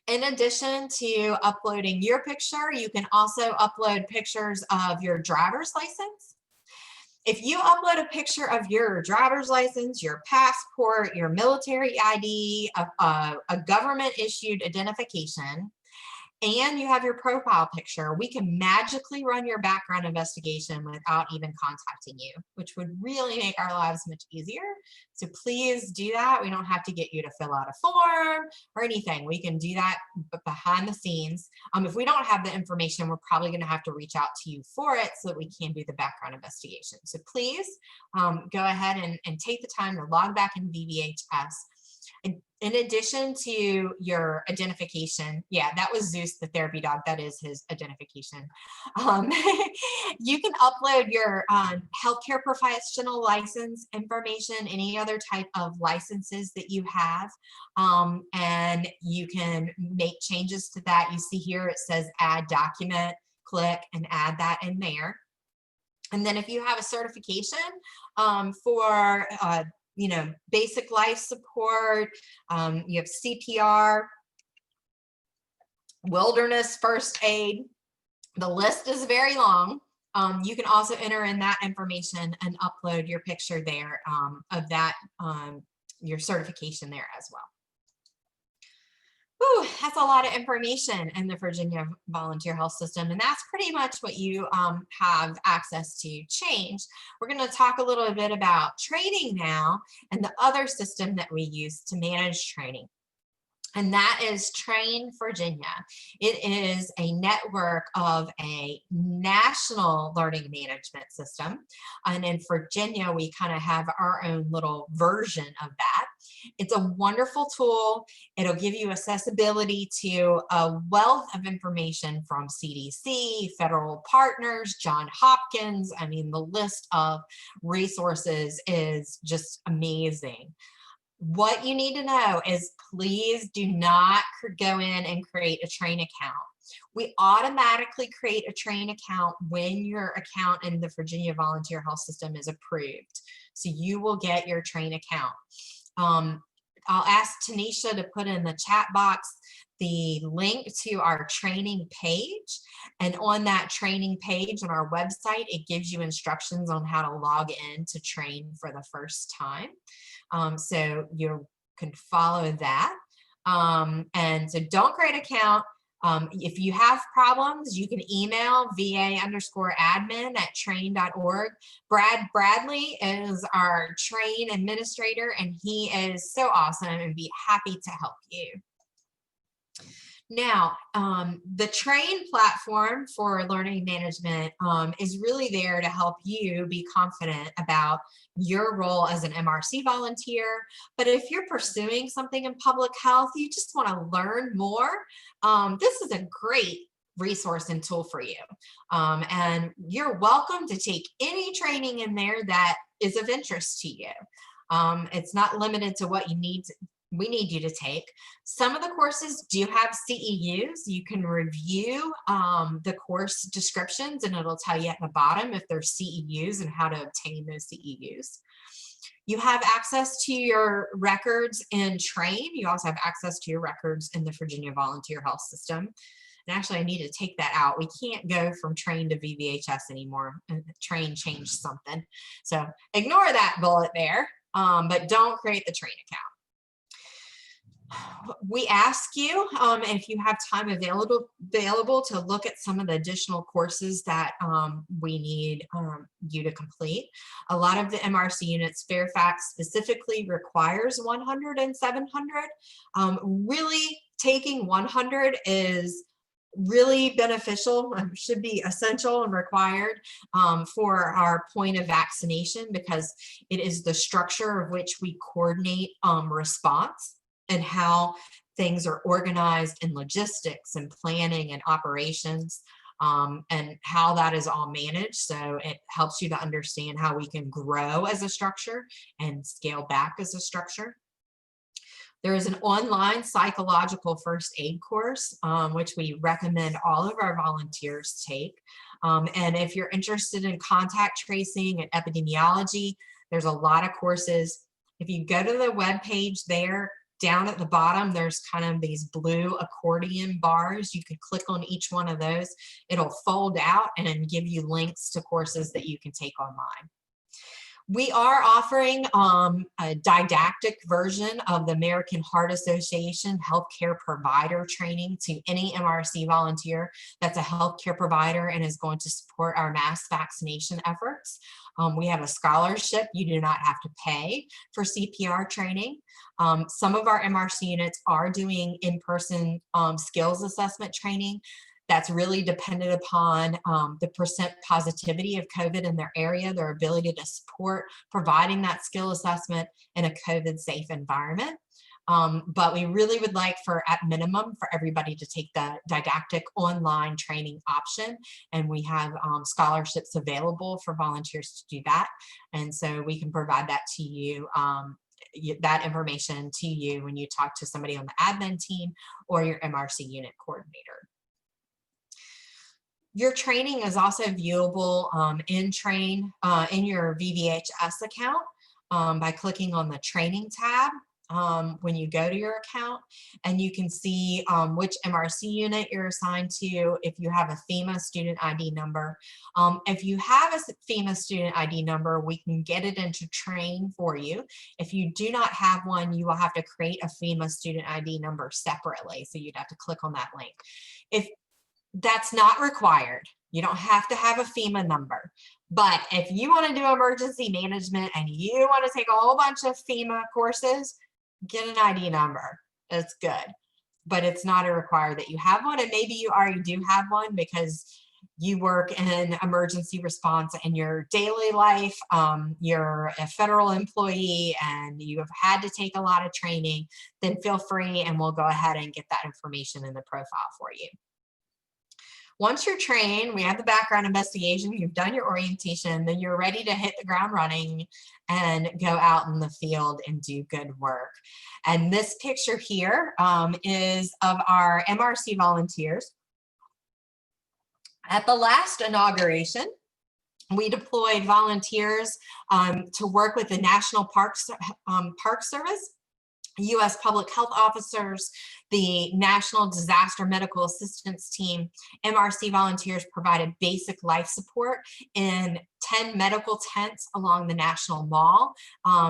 In addition to uploading your picture, you can also upload pictures of your driver's license. If you upload a picture of your driver's license, your passport, your military ID, a government issued identification, and you have your profile picture, we can magically run your background investigation without even contacting you, which would really make our lives much easier. So please do that. We don't have to get you to fill out a form or anything. We can do that behind the scenes. If we don't have the information, we're probably going to have to reach out to you for it so that we can do the background investigation. So please go ahead and take the time to log back in VBHS. In addition to your identification, yeah, that was Zeus, the therapy dog. That is his identification. You can upload your healthcare professional license information, any other type of licenses that you have, and you can make changes to that. You see here it says add document, click and add that in there. And then if you have a certification for basic life support, you have CPR, wilderness first aid. The list is very long. You can also enter in that information and upload your picture there of that, your certification there as well. Whew, that's a lot of information in the Virginia Volunteer Health System, and that's pretty much what you have access to change. We're going to talk a little bit about training now and the other system that we use to manage training. And that is Train Virginia. It is a network of a national learning management system. And in Virginia, we kind of have our own little version of that. It's a wonderful tool. It'll give you accessibility to a wealth of information from CDC, federal partners, Johns Hopkins. I mean, the list of resources is just amazing. What you need to know is please do not go in and create a train account. We automatically create a train account when your account in the Virginia Volunteer Health System is approved. So you will get your train account. I'll ask Tanisha to put in the chat box the link to our training page. And on that training page on our website, it gives you instructions on how to log in to train for the first time. So you can follow that. And so don't create an account. If you have problems, you can email va_admin@train.org. Brad Bradley is our train administrator, and he is so awesome and be happy to help you. Now, the train platform for learning management is really there to help you be confident about your role as an MRC volunteer. But if you're pursuing something in public health, you just want to learn more, this is a great resource and tool for you. And you're welcome to take any training in there that is of interest to you. It's not limited to what you need we need you to take. Some of the courses do have CEUs. You can review the course descriptions, and it'll tell you at the bottom if there's CEUs and how to obtain those CEUs. You have access to your records in Train. You also have access to your records in the Virginia Volunteer Health System. And actually, I need to take that out. We can't go from Train to VVHS anymore. Train changed something. So ignore that bullet there, but don't create the Train account. We ask you if you have time available to look at some of the additional courses that we need you to complete. A lot of the MRC units, Fairfax specifically requires 100 and 700. Really taking 100 is really beneficial, should be essential and required for our point of vaccination, because it is the structure of which we coordinate response and how things are organized in logistics and planning and operations, and how that is all managed. So it helps you to understand how we can grow as a structure and scale back as a structure. There is an online psychological first aid course, which we recommend all of our volunteers take. And if you're interested in contact tracing and epidemiology, there's a lot of courses. If you go to the web page there, down at the bottom, there's kind of these blue accordion bars. You could click on each one of those. It'll fold out and then give you links to courses that you can take online. We are offering a didactic version of the American Heart Association healthcare provider training to any MRC volunteer that's a healthcare provider and is going to support our mass vaccination efforts. We have a scholarship. You do not have to pay for CPR training. Some of our MRC units are doing in-person skills assessment training. That's really dependent upon the percent positivity of COVID in their area, their ability to support providing that skill assessment in a COVID safe environment. But we really would like at minimum for everybody to take the didactic online training option. And we have scholarships available for volunteers to do that. And so we can provide that to you, that information to you when you talk to somebody on the admin team or your MRC unit coordinator. Your training is also viewable in Train in your VVHS account by clicking on the training tab when you go to your account, and you can see which MRC unit you're assigned to, if you have a FEMA student ID number. If you have a FEMA student ID number, we can get it into Train for you. If you do not have one, you will have to create a FEMA student ID number separately, so you'd have to click on that link. If that's not required, you don't have to have a FEMA number. But if you want to do emergency management and you want to take a whole bunch of FEMA courses, get an ID number. It's good. But it's not a required that you have one. And maybe you already do have one because you work in emergency response in your daily life. You're a federal employee and you have had to take a lot of training. Then feel free and we'll go ahead and get that information in the profile for you. Once you're trained, we have the background investigation, you've done your orientation, then you're ready to hit the ground running and go out in the field and do good work. And this picture here is of our MRC volunteers. At the last inauguration, we deployed volunteers to work with the National Park Service, U.S. public health officers, the National Disaster Medical Assistance Team. MRC volunteers provided basic life support in 10 medical tents along the National Mall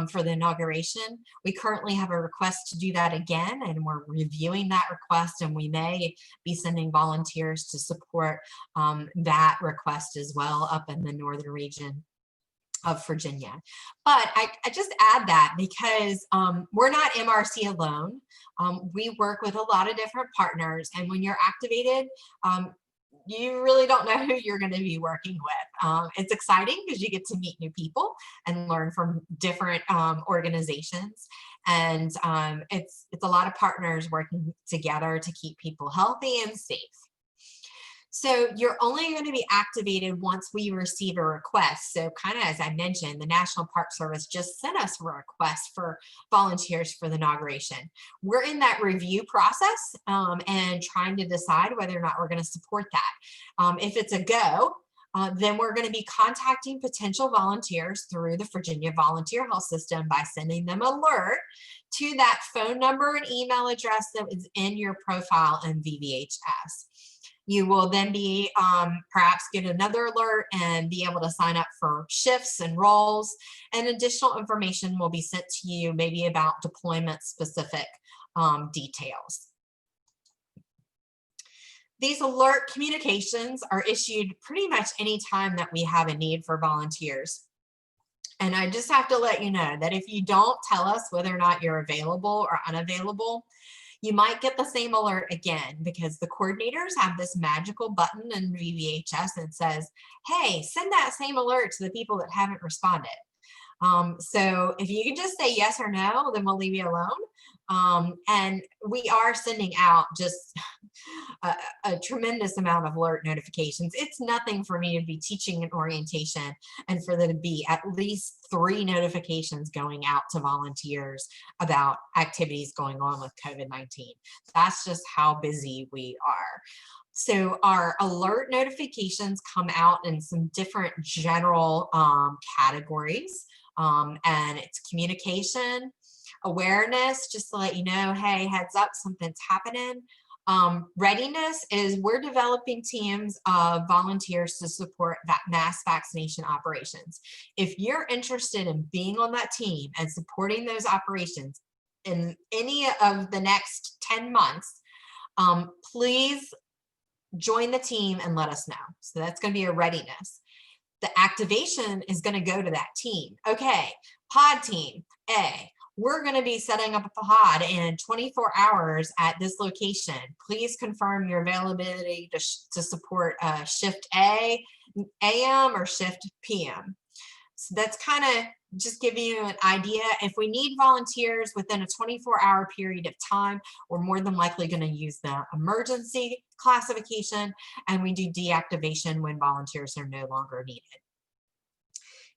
for the inauguration. We currently have a request to do that again, and we're reviewing that request, and we may be sending volunteers to support that request as well up in the northern region of Virginia. But I just add that because we're not MRC alone. We work with a lot of different partners, and when you're activated, you really don't know who you're going to be working with. It's exciting because you get to meet new people and learn from different organizations, and it's a lot of partners working together to keep people healthy and safe. So you're only going to be activated once we receive a request. So kind of as I mentioned, the National Park Service just sent us a request for volunteers for the inauguration. We're in that review process and trying to decide whether or not we're going to support that. If it's a go, then we're going to be contacting potential volunteers through the Virginia Volunteer Health System by sending them an alert to that phone number and email address that is in your profile in VVHS. You will then be perhaps get another alert and be able to sign up for shifts and roles, and additional information will be sent to you maybe about deployment specific details. These alert communications are issued pretty much any time that we have a need for volunteers. And I just have to let you know that if you don't tell us whether or not you're available or unavailable, you might get the same alert again, because the coordinators have this magical button in VVHS that says, hey, send that same alert to the people that haven't responded. So if you can just say yes or no, then we'll leave you alone. And we are sending out just a tremendous amount of alert notifications. It's nothing for me to be teaching an orientation and for there to be at least 3 notifications going out to volunteers about activities going on with COVID-19. That's just how busy we are. So our alert notifications come out in some different general categories, and it's communication, awareness, just to let you know, hey, heads up, something's happening. Readiness is we're developing teams of volunteers to support mass vaccination operations. If you're interested in being on that team and supporting those operations in any of the next 10 months, please join the team and let us know. So that's going to be a readiness. The activation is going to go to that team. Okay, pod team A. We're going to be setting up a pod in 24 hours at this location. Please confirm your availability to support shift A, AM, or shift PM. So that's kind of just giving you an idea. If we need volunteers within a 24-hour period of time, we're more than likely going to use the emergency classification, and we do deactivation when volunteers are no longer needed.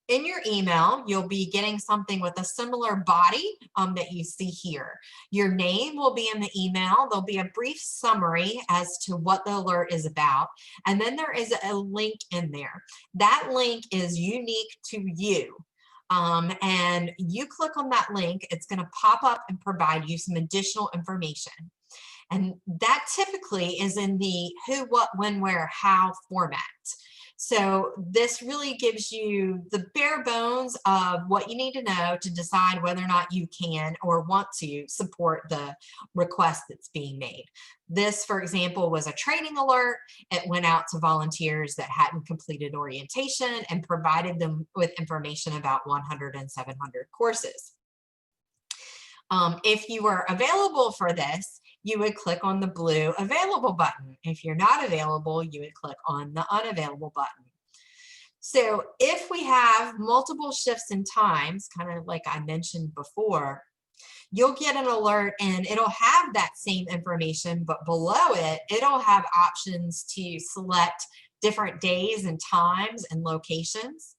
In your email, you'll be getting something with a similar body that you see here. Your name will be in the email. There'll be a brief summary as to what the alert is about. And then there is a link in there. That link is unique to you. And you click on that link, it's going to pop up and provide you some additional information. And that typically is in the who, what, when, where, how format. So this really gives you the bare bones of what you need to know to decide whether or not you can or want to support the request that's being made. This, for example, was a training alert. It went out to volunteers that hadn't completed orientation and provided them with information about 100 and 700 courses. If you were available for this, you would click on the blue available button. If you're not available, you would click on the unavailable button. So if we have multiple shifts and times, kind of like I mentioned before, You'll get an alert and it'll have that same information, but below it, it'll have options to select different days and times and locations.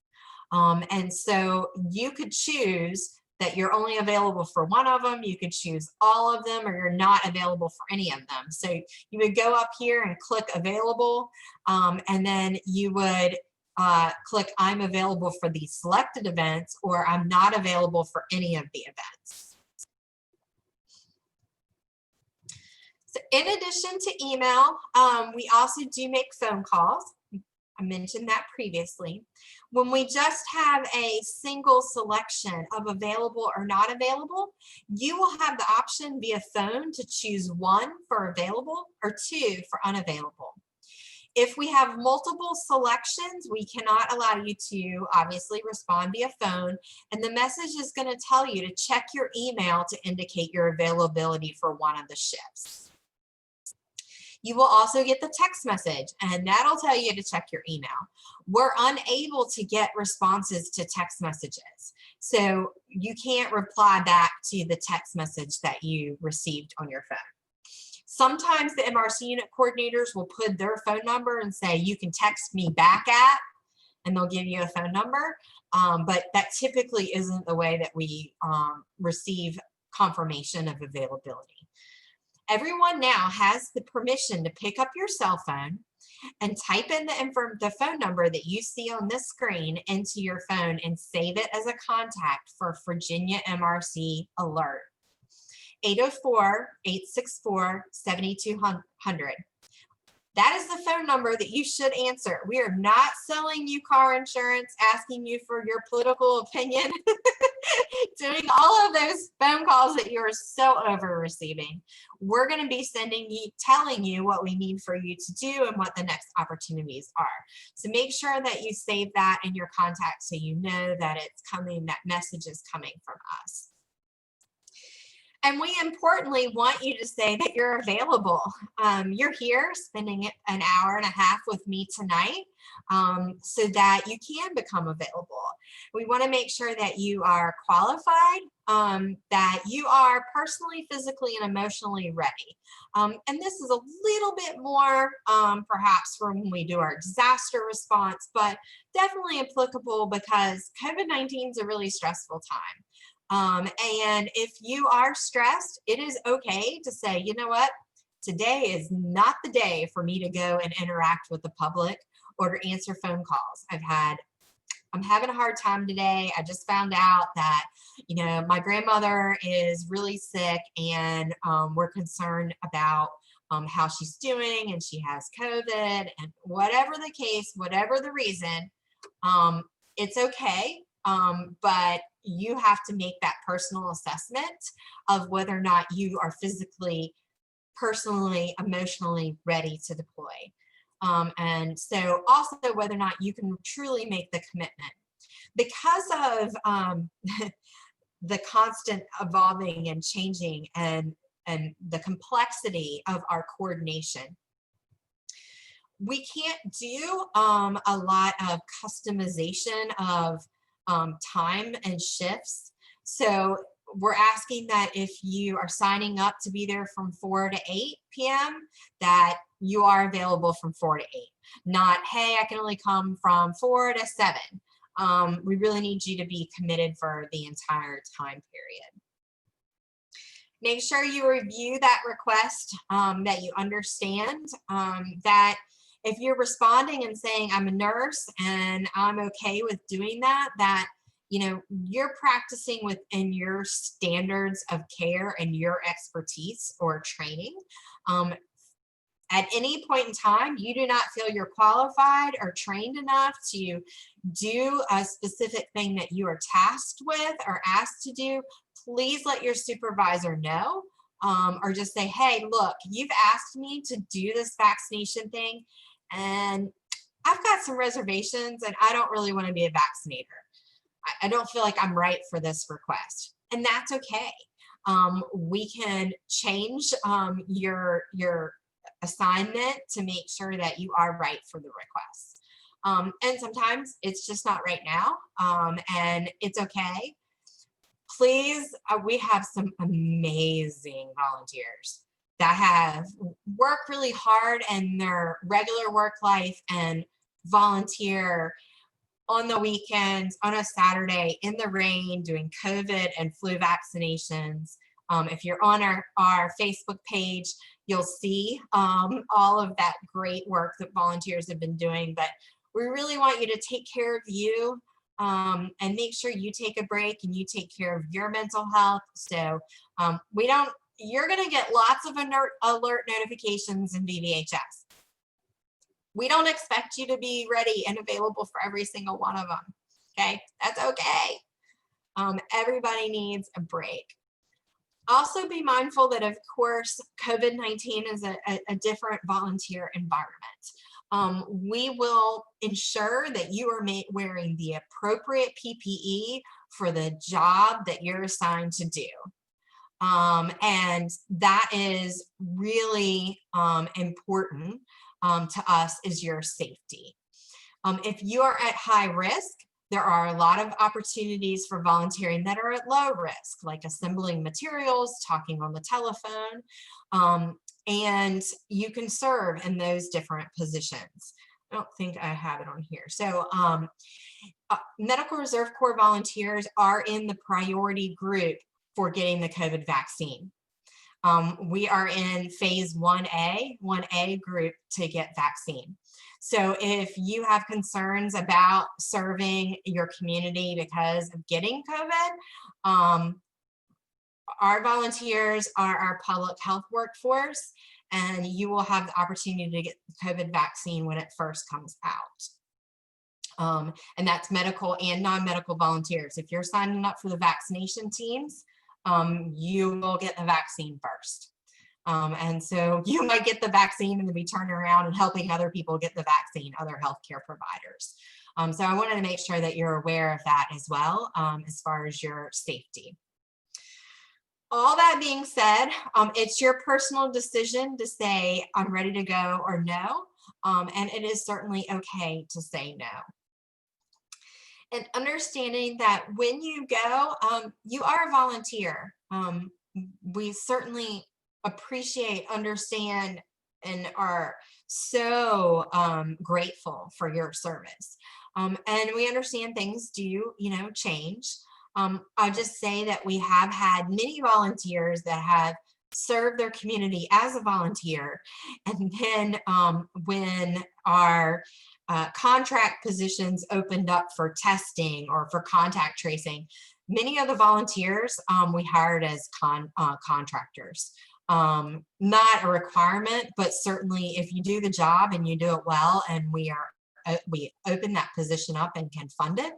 And so you could choose that you're only available for one of them, you could choose all of them, or you're not available for any of them. So you would go up here and click available, and then you would click I'm available for these selected events, or I'm not available for any of the events. So in addition to email, we also do make phone calls. I mentioned that previously. When we just have a single selection of available or not available, you will have the option via phone to choose 1 for available or 2 for unavailable. If we have multiple selections, we cannot allow you to obviously respond via phone, and the message is going to tell you to check your email to indicate your availability for one of the shifts. You will also get the text message, and that'll tell you to check your email. We're unable to get responses to text messages, so you can't reply back to the text message that you received on your phone. Sometimes the MRC unit coordinators will put their phone number and say, you can text me back at, and they'll give you a phone number, but that typically isn't the way that we receive confirmation of availability. Everyone now has the permission to pick up your cell phone and type in the phone number that you see on this screen into your phone and save it as a contact for Virginia MRC alert. 804-864-7200. That is the phone number that you should answer. We are not selling you car insurance, asking you for your political opinion, doing all of those phone calls that you are so over receiving. We're going to be telling you what we need for you to do and what the next opportunities are. So make sure that you save that in your contact so you know that it's coming, that message is coming from us. And we importantly want you to say that you're available. You're here spending an hour and a half with me tonight so that you can become available. We want to make sure that you are qualified, that you are personally, physically, and emotionally ready. And this is a little bit more perhaps for when we do our disaster response, but definitely applicable because COVID-19 is a really stressful time. And if you are stressed, it is okay to say, you know what, today is not the day for me to go and interact with the public or to answer phone calls. I'm having a hard time today. I just found out that, you know, my grandmother is really sick and we're concerned about how she's doing and she has COVID, and whatever the case, whatever the reason, it's okay. But you have to make that personal assessment of whether or not you are physically, personally, emotionally ready to deploy. And so also whether or not you can truly make the commitment. Because of the constant evolving and changing and the complexity of our coordination, we can't do a lot of customization of time and shifts. So we're asking that if you are signing up to be there from 4 to 8 p.m., that you are available from 4 to 8. Not, hey, I can only come from 4 to 7. We really need you to be committed for the entire time period. Make sure you review that request, that you understand that if you're responding and saying, I'm a nurse and I'm okay with doing that, that, you know, you're practicing within your standards of care and your expertise or training. At any point in time, you do not feel you're qualified or trained enough to do a specific thing that you are tasked with or asked to do, please let your supervisor know, or just say, hey, look, you've asked me to do this vaccination thing, and I've got some reservations and I don't really want to be a vaccinator. I don't feel like I'm right for this request. And that's okay. We can change your assignment to make sure that you are right for the request. And sometimes it's just not right now, and it's okay. please, we have some amazing volunteers that have worked really hard in their regular work life and volunteer on the weekends, on a Saturday, in the rain, doing COVID and flu vaccinations. If you're on our Facebook page, you'll see all of that great work that volunteers have been doing. But we really want you to take care of you and make sure you take a break and you take care of your mental health. So you're going to get lots of alert notifications in VVHS. We don't expect you to be ready and available for every single one of them. Okay, that's okay. Everybody needs a break. Also be mindful that, of course, COVID-19 is a different volunteer environment. We will ensure that you are wearing the appropriate PPE for the job that you're assigned to do. And that is really important to us, is your safety. If you are at high risk, there are a lot of opportunities for volunteering that are at low risk, like assembling materials, talking on the telephone, and you can serve in those different positions. I don't think I have it on here. So Medical Reserve Corps volunteers are in the priority group for getting the COVID vaccine. We are in phase 1A group to get vaccine. So if you have concerns about serving your community because of getting COVID, our volunteers are our public health workforce, and you will have the opportunity to get the COVID vaccine when it first comes out. And that's medical and non-medical volunteers. If you're signing up for the vaccination teams, you will get the vaccine first. And so you might get the vaccine and then be turning around and helping other people get the vaccine, other healthcare providers. So I wanted to make sure that you're aware of that as well, as far as your safety. All that being said, it's your personal decision to say, I'm ready to go or no. And it is certainly okay to say no. And understanding that when you go, you are a volunteer. We certainly appreciate, understand, and are so grateful for your service. And we understand things do, change. I'll just say that we have had many volunteers that have served their community as a volunteer. And then when our contract positions opened up for testing or for contact tracing, many of the volunteers we hired as contractors. Not a requirement, but certainly if you do the job and you do it well, and we open that position up and can fund it,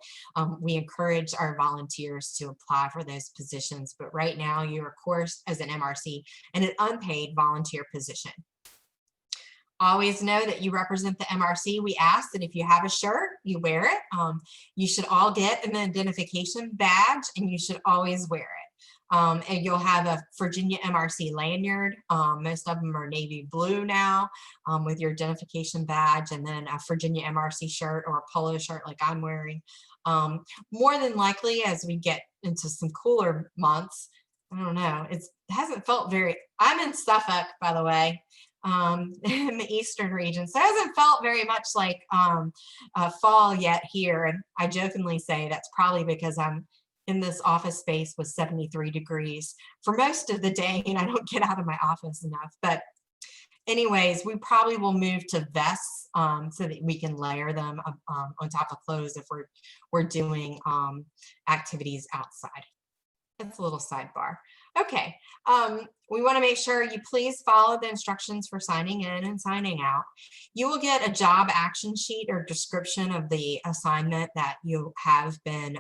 we encourage our volunteers to apply for those positions. But right now, you're, of course, as an MRC, in an unpaid volunteer position. Always know that you represent the MRC. We ask that if you have a shirt, you wear it. You should all get an identification badge, and you should always wear it. And you'll have a Virginia MRC lanyard. Most of them are navy blue now, with your identification badge, and then a Virginia MRC shirt or a polo shirt like I'm wearing. More than likely, as we get into some cooler months, I don't know, it hasn't felt very, I'm in Suffolk, by the way, in the eastern region, so it hasn't felt very much like fall yet here. And I jokingly say that's probably because I'm in this office space with 73 degrees for most of the day, and I don't get out of my office enough. But anyways, we probably will move to vests so that we can layer them on top of clothes if we're doing activities outside. That's a little sidebar. Okay, we want to make sure you please follow the instructions for signing in and signing out. You will get a job action sheet or description of the assignment that you have been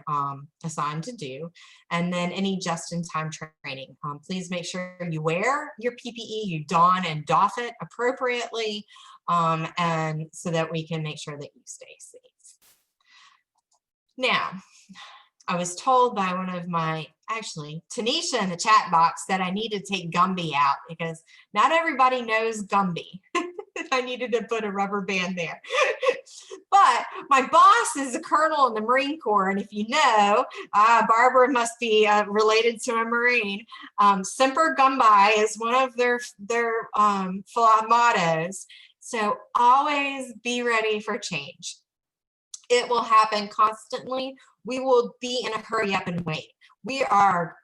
assigned to do, and then any just-in-time training. Please make sure you wear your PPE, you don and doff it appropriately, and so that we can make sure that you stay safe. Now, I was told by one of my, actually, Tanisha in the chat box said I need to take Gumby out because not everybody knows Gumby. I needed to put a rubber band there. But But my boss is a colonel in the Marine Corps, and if you know, Barbara must be related to a Marine. Semper Gumbi is one of their mottos. So always be ready for change. It will happen constantly. We will be in a hurry up and wait. We are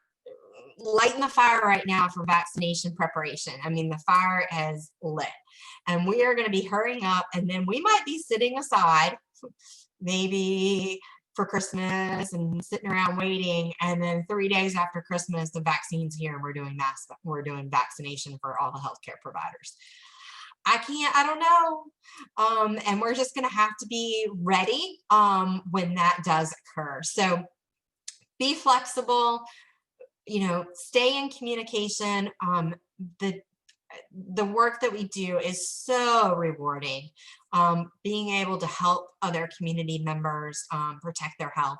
lighting the fire right now for vaccination preparation. I mean, the fire is lit, and we are going to be hurrying up, and then we might be sitting aside maybe for Christmas and sitting around waiting, and then 3 days after Christmas the vaccine's here and we're doing vaccination for all the healthcare providers. I don't know. And we're just going to have to be ready when that does occur. So be flexible, stay in communication. The work that we do is so rewarding. Being able to help other community members protect their health,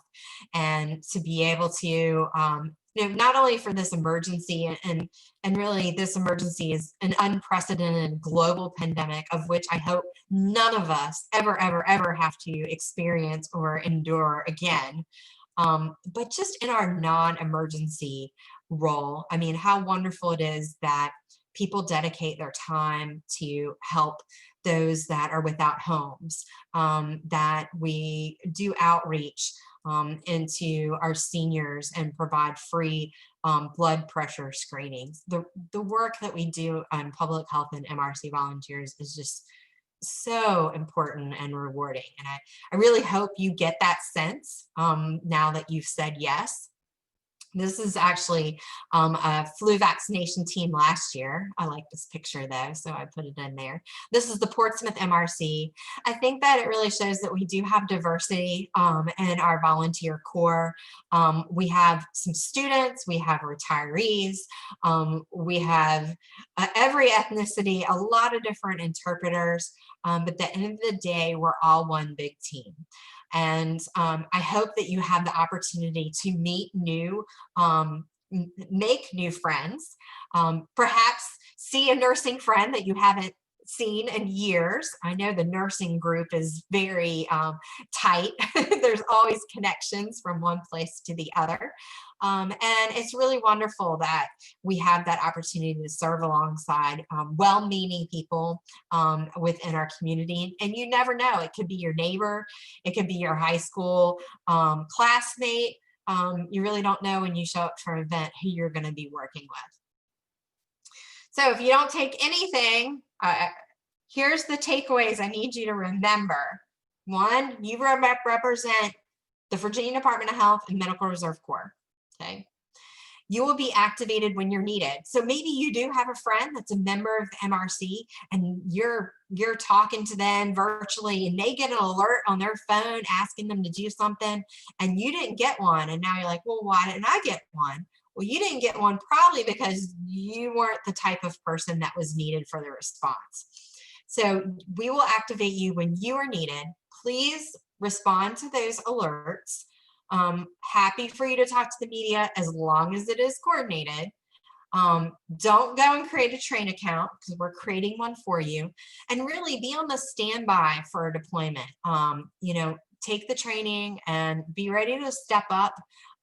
and to be able to not only for this emergency, and really this emergency is an unprecedented global pandemic of which I hope none of us ever have to experience or endure again. But just in our non-emergency role, I mean, how wonderful it is that people dedicate their time to help those that are without homes, that we do outreach into our seniors and provide free blood pressure screenings. The work that we do on public health and MRC volunteers is just so important and rewarding. And I really hope you get that sense now that you've said yes. This is actually a flu vaccination team last year. I like this picture though, so I put it in there. This is the Portsmouth MRC. I think that it really shows that we do have diversity in our volunteer corps. We have some students, we have retirees, we have every ethnicity, a lot of different interpreters, but at the end of the day, we're all one big team. And I hope that you have the opportunity to meet new, make new friends, perhaps see a nursing friend that you haven't seen in years. I know the nursing group is very tight. There's always connections from one place to the other. And it's really wonderful that we have that opportunity to serve alongside well-meaning people within our community. And you never know, it could be your neighbor, it could be your high school classmate. You really don't know when you show up for an event who you're going to be working with. So if you don't take anything, here's the takeaways I need you to remember. One, you represent the Virginia Department of Health and Medical Reserve Corps. Okay. You will be activated when you're needed. So maybe you do have a friend that's a member of the MRC, and you're talking to them virtually, and they get an alert on their phone asking them to do something, and you didn't get one. And now you're like, well, why didn't I get one? Well, you didn't get one probably because you weren't the type of person that was needed for the response. So we will activate you when you are needed. Please respond to those alerts. Happy for you to talk to the media as long as it is coordinated. Don't go and create a train account, because we're creating one for you, and really be on the standby for a deployment. Take the training and be ready to step up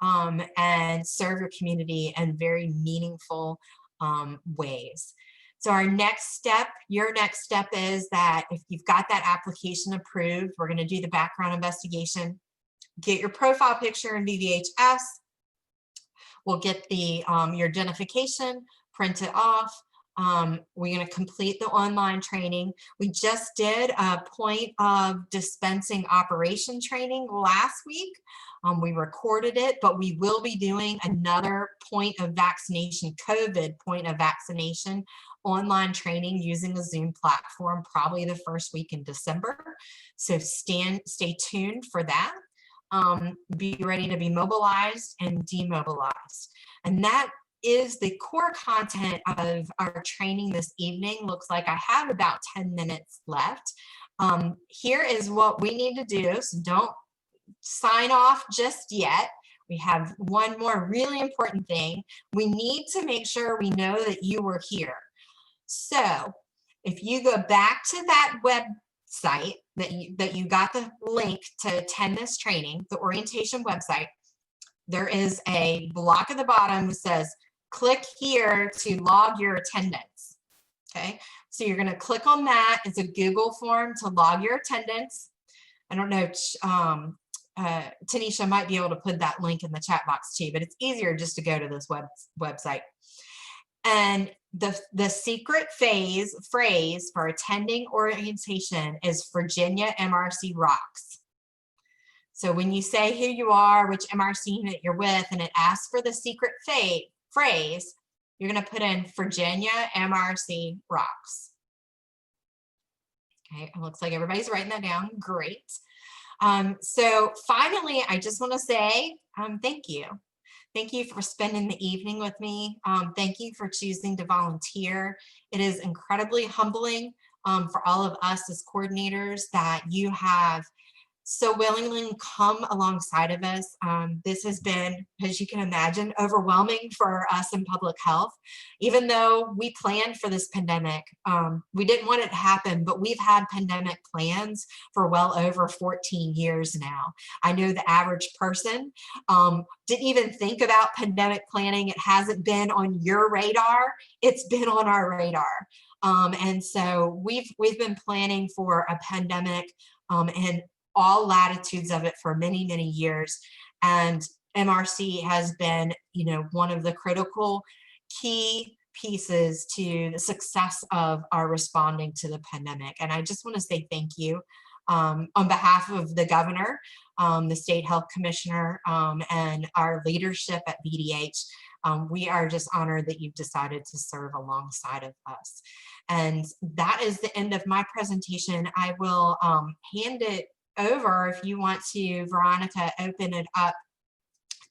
and serve your community in very meaningful ways. So our next step, your next step is that if you've got that application approved, we're going to do the background investigation. Get your profile picture in VVHS. We'll get the your identification, print it off. We're going to complete the online training. We just did a point of dispensing operation training last week. We recorded it, but we will be doing another point of vaccination, COVID point of vaccination online training using a Zoom platform, probably the first week in December. So stay tuned for that. Be ready to be mobilized and demobilized. And that is the core content of our training this evening. Looks like I have about 10 minutes left. Here is what we need to do, so don't sign off just yet. We have one more really important thing. We need to make sure we know that you were here. So if you go back to that web site that you got the link to attend this training, the orientation website, there is a block at the bottom that says, click here to log your attendance. Okay, so you're going to click on that. It's a Google form to log your attendance. I don't know, Tanisha might be able to put that link in the chat box too, but it's easier just to go to this website. And the secret phrase for attending orientation is Virginia MRC rocks. So when you say who you are, which MRC unit you're with, and it asks for the secret phrase, you're going to put in Virginia MRC rocks. Okay, it looks like everybody's writing that down. Great. So finally, I just want to say thank you. Thank you for spending the evening with me. Thank you for choosing to volunteer. It is incredibly humbling for all of us as coordinators that you have so willingly come alongside of us. This has been, as you can imagine, overwhelming for us in public health. Even though we planned for this pandemic, we didn't want it to happen, but we've had pandemic plans for well over 14 years now. I know the average person didn't even think about pandemic planning. It hasn't been on your radar. It's been on our radar. And so we've been planning for a pandemic and all latitudes of it for many, many years. And MRC has been, one of the critical key pieces to the success of our responding to the pandemic. And I just want to say thank you on behalf of the governor, the state health commissioner, and our leadership at VDH. We are just honored that you've decided to serve alongside of us. And that is the end of my presentation. I will hand it over if you want to, Veronica, open it up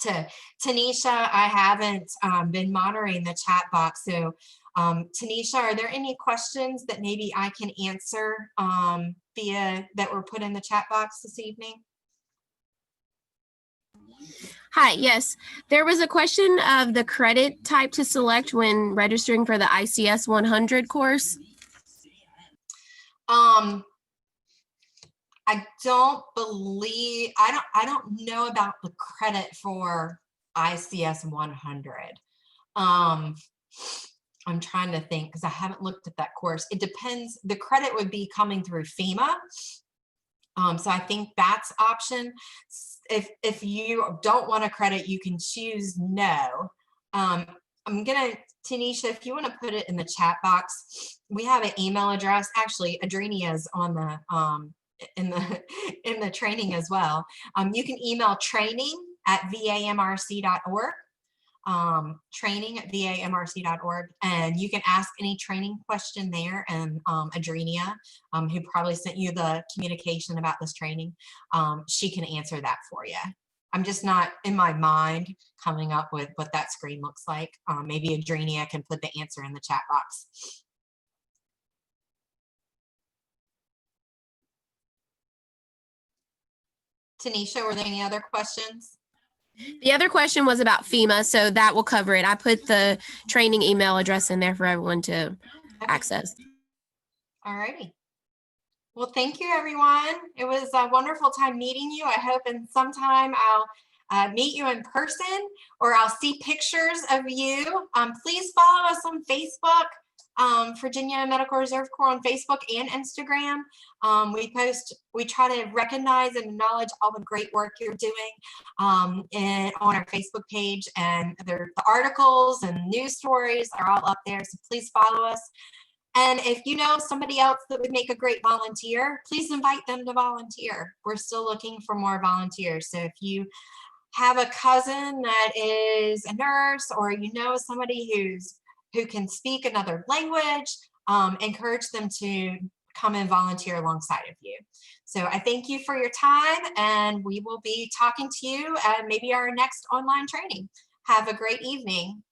to Tanisha. I haven't been monitoring the chat box. So Tanisha, are there any questions that maybe I can answer that were put in the chat box this evening? Hi, yes. There was a question of the credit type to select when registering for the ICS 100 course. I don't know about the credit for ICS 100. I'm trying to think because I haven't looked at that course. It depends. The credit would be coming through FEMA. So I think that's option. If you don't want a credit, you can choose no. Tanisha, if you want to put it in the chat box, we have an email address. Actually, Adrenia is on the in the training as well. You can email training@vamrc.org, training@vamrc.org, and you can ask any training question there. And Adrenia, who probably sent you the communication about this training, she can answer that for you. I'm just not in my mind coming up with what that screen looks like. Maybe Adrenia can put the answer in the chat box. Tanisha, were there any other questions? The other question was about FEMA, so that will cover it. I put the training email address in there for everyone to access. All righty. Well, thank you, everyone. It was a wonderful time meeting you. I hope in some time I'll meet you in person or I'll see pictures of you. Please follow us on Facebook. Virginia Medical Reserve Corps on Facebook and Instagram. We try to recognize and acknowledge all the great work you're doing on our Facebook page, and the articles and news stories are all up there, so please follow us. And if you know somebody else that would make a great volunteer, please invite them to volunteer. We're still looking for more volunteers. So if you have a cousin that is a nurse, or you know somebody who can speak another language, encourage them to come and volunteer alongside of you. So I thank you for your time, and we will be talking to you at maybe our next online training. Have a great evening.